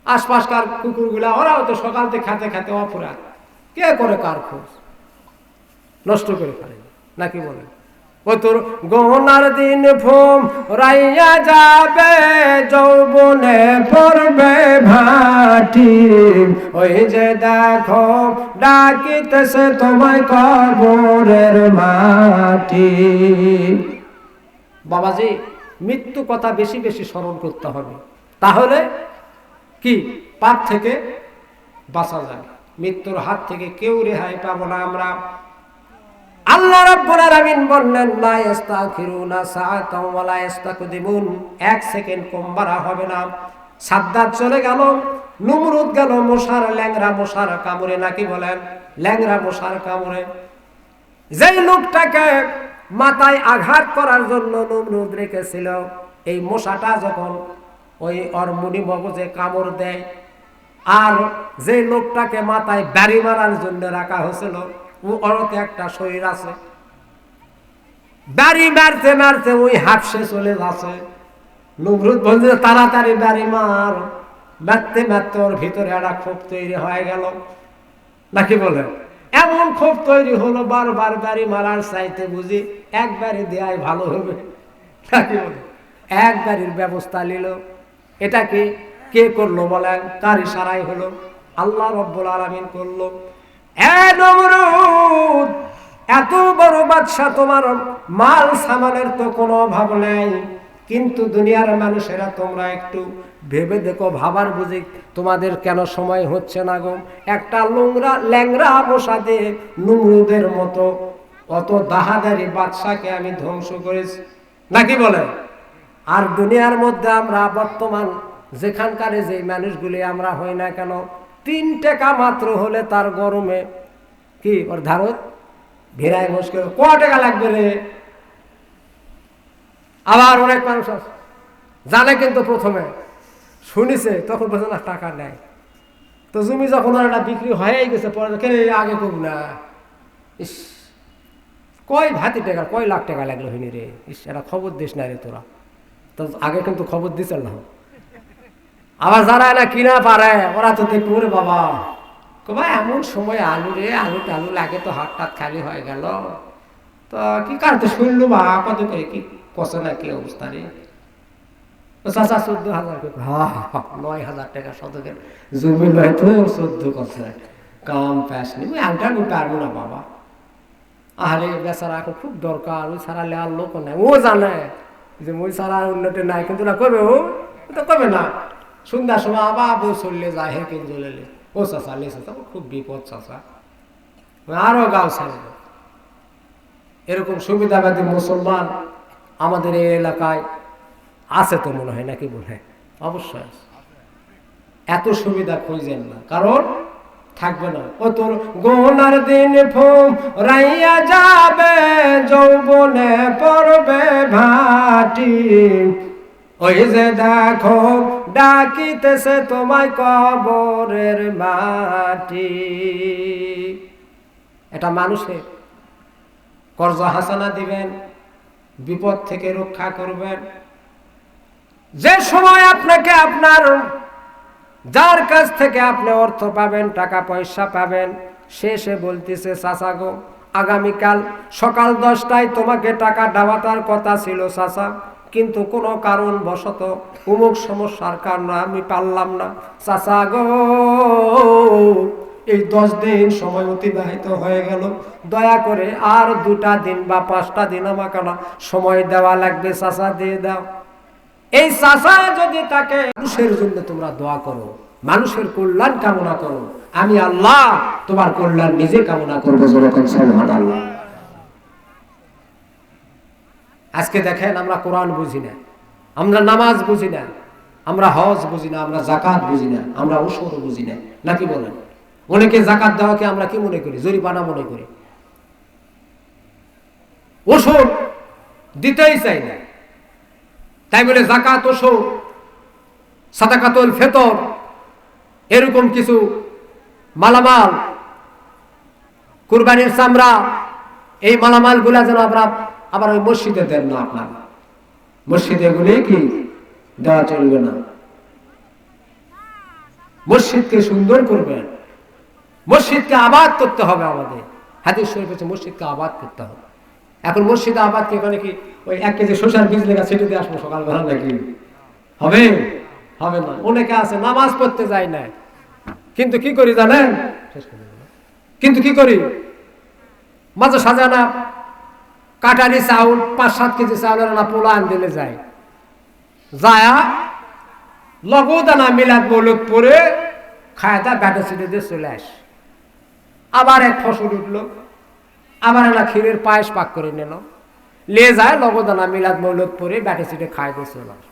[SPEAKER 1] আশপাশকার কুকুরগুলা ওরাও তো সকাল থেকে খাতে খাতে অপরাধ, কে করে কার খোঁজ নষ্ট করে ফেলে নাকি বলে। ও তোর গহনার দিন ফোম রাইয়া যাবে, যৌবনে পড়বে ভাটি, ওই যে দেখো ডাকিতেছে তোমায় কবরের মাটি। বাবাজি, মৃত্যু কথা বেশি বেশি স্মরণ করতে হবে, তাহলে কি পাপ থেকে বাঁচা যায়। মৃত্যুর হাত থেকে কেউ রেহাই পাবো না আমরা। আল্লাহ রাব্বুল আলামিন বললেন লা ইস্তাখিরুনা সাআতাও ওয়া লা ইস্তাকদিমুন, এক সেকেন্ড কম বাড়া হবে না। সাদ্দাত চলে গেল, নমরুদ গেল মশার ল্যাংরা মশার কামড়ে নাকি বলেন, ল্যাংরা মশার কামড়ে। যেই লোকটাকে মাথায় আঘাত করার জন্য নমরুদ রেখেছিল, এই মশাটা যখন ওই ওর মুনি মগজে কামড় দেয়, আর যে লোকটাকে মাথায় বাড়ি মারার জন্য রাখা হয়েছিল ওরতে একটা শরীর আছে, বাড়ি মারতে মারতে ওই হাফসে চলে যাচ্ছে। নমরুদ বলছে তাড়াতাড়ি বাড়ি মার, মারতে মারতে ওর ভিতরে একটা ক্ষোভ তৈরি হয়ে গেল নাকি বলে। এমন ক্ষোভ তৈরি হলো বারবার বাড়ি মারার চাইতে বুঝি একবারই দেয়াই ভালো হবে নাকি বলে। এক বাড়ির ব্যবস্থা নিল। এটা কি কে করলো বলেন? কার ইশারায় হলো? আল্লাহ রাব্বুল আলামিন করলো। নমরুদ, এত বড় বাদশা, তোমার মাল সামানের তো কোনো অভাব নেই, কিন্তু দুনিয়ার মানুষেরা তোমরা একটু ভেবে দেখো, ভাবার বুঝি তোমাদের কেন সময় হচ্ছে না গো। একটা ল্যাংরা মশা দিয়ে নমরুদের মতো অত দাহাদারি বাদশাকে আমি ধ্বংস করেছি নাকি বলে। আর দুনিয়ার মধ্যে আমরা বর্তমান যেখানকার যে মানুষগুলি আমরা হই না কেন, 3 টাকা মাত্র হলে তার গরমে কি ওর ধারত ভিড়ায় মুশকিল, ক টাকা লাগবে রে। আবার অনেক মানুষ আছে জানে কিন্তু প্রথমে শুনিছে, তখন বলছে না টাকা নেয়, তো জমি যখন ওর একটা বিক্রি হয়েই গেছে পরে আগে কব না, ইস কয় ভাতি টাকা, কয় লাখ টাকা লাগলো হইনি রে, ইস এটা খবর দিস না রে তোরা, তো আগে কিন্তু খবর দিছে না। আবার যারা না কিনা পারে ওরা তো দেখবো রে বাবা, ভাই এমন সময় আলু রে, আলু টালু লাগে তো হাত টাত খালি হয়ে গেল, তো কি কারতে শুনলো বা কত করে কি কষে না কি অবস্থা রে, চাচা 14,000, 9,000 টাকা শতকের জমি নয় তো 14 করছে, কাম প্যাস নি আংটা আমি পারবো না বাবা। আরে বেচারা এখন খুব দরকার, ওই ছাড়া লেয়ার লোক নাই, ও জানে যে ওই ছাড়া উন্নতি নাই, কিন্তু না করবে, ও তো করবে না। সন্ধ্যার সময় আবার বউ চললে যায়, হে কিন চলে, ও চাচা লে চাচা খুব বিপদ চাচা, আরো গাও ছাড়বে। এরকম সুবিধাবাদী মুসলমান আমাদের এই এলাকায় আছে তো মনে হয়, নাকি মনে হয়? অবশ্যই আছে। এত সুবিধা খুঁজেন না, কারণ থাকবে না। ও তোর গোনার দিন রাইয়া যাবে, যৌবনে পড়বে ভাটি, ওই যে দেখো ডাকিতেছে তোমায় কবরের মাটি। এটা মানুষের কর্জ হাসানা দিবেন, বিপদ থেকে রক্ষা করবেন। যে সময় আপনাকে আপনার যার কাছ থেকে আপনি অর্থ পাবেন, টাকা পয়সা পাবেন, সে বলতেছে চাচা গো আগামীকাল সকাল 10টায় তোমাকে টাকা দেওয়ার কথা ছিল চাচা, কিন্তু কোনো কারণবশত অমুক সমস্যার কারণে আমি পারলাম না। চাচা গো এই 10 দিন সময় অতিবাহিত হয়ে গেল, দয়া করে আর 2টা দিন বা 5টা দিন আমাকে সময় দেওয়া লাগবে চাচা, দিয়ে দাও। এই চাচা যদি তাকে, মানুষের জন্য তোমরা দোয়া করো, মানুষের কল্যাণ কামনা করো, আমি আল্লাহ তোমার কল্যাণ নিজে কামনা করবো। সুবহানাল্লাহ। আজকে দেখেন আমরা কোরআন বুঝি না, আমরা নামাজ বুঝি না, আমরা হজ বুঝি না, আমরা যাকাত বুঝি না, আমরা ওসর বুঝি না, নাকি বলেন? অনেকে যাকাত দেওয়াকে আমরা কি মনে করি? জরিমানা মনে করি। ওসর দিতেই চাই না, তাই বলে যাকাত, ওসর, সাদাকাতুল ফিতর, এরকম কিছু মালামাল, কুরবানির চামড়া, এই মালামাল গুলা যেন আমরা আবার ওই মসজিদে দেন না। আপনার মসজিদে এগুলি কি দেওয়া চলবে না। মসজিদকে সুন্দর করবেন, মসজিদকে আবাদ করতে হবে। আমাদের হাদিস শরীফ হচ্ছে মসজিদকে আবাদ করতে হবে। এখন মসজিদে আবাদ কি মানে কি ওই 1 কেজি শসার বীজ লেখা ছেটে দিয়ে আসবো সকালবেলা, নাকি হবে? হবে না। অনেকে আছে নামাজ পড়তে যায় না, কিন্তু কি করি জানেন? কিন্তু কি করি, মাঝে সাজানা কাটারি চাউল 5-7 কেজি চাউলের না পোলা আন দিলে যায়, যায়া লগদানা মিলাদ মৌলুদ পরে খায়, তা ব্যাটা ছিটে দিয়ে চলে আস। আবার এক ফসল উঠলো, আবার একটা ক্ষীরের পায়েস পাক করে নিল, লে যায় লগদানা মিলাদ মৌলুদ পরে ব্যাটা ছিটে খায় দিয়ে চলে আস।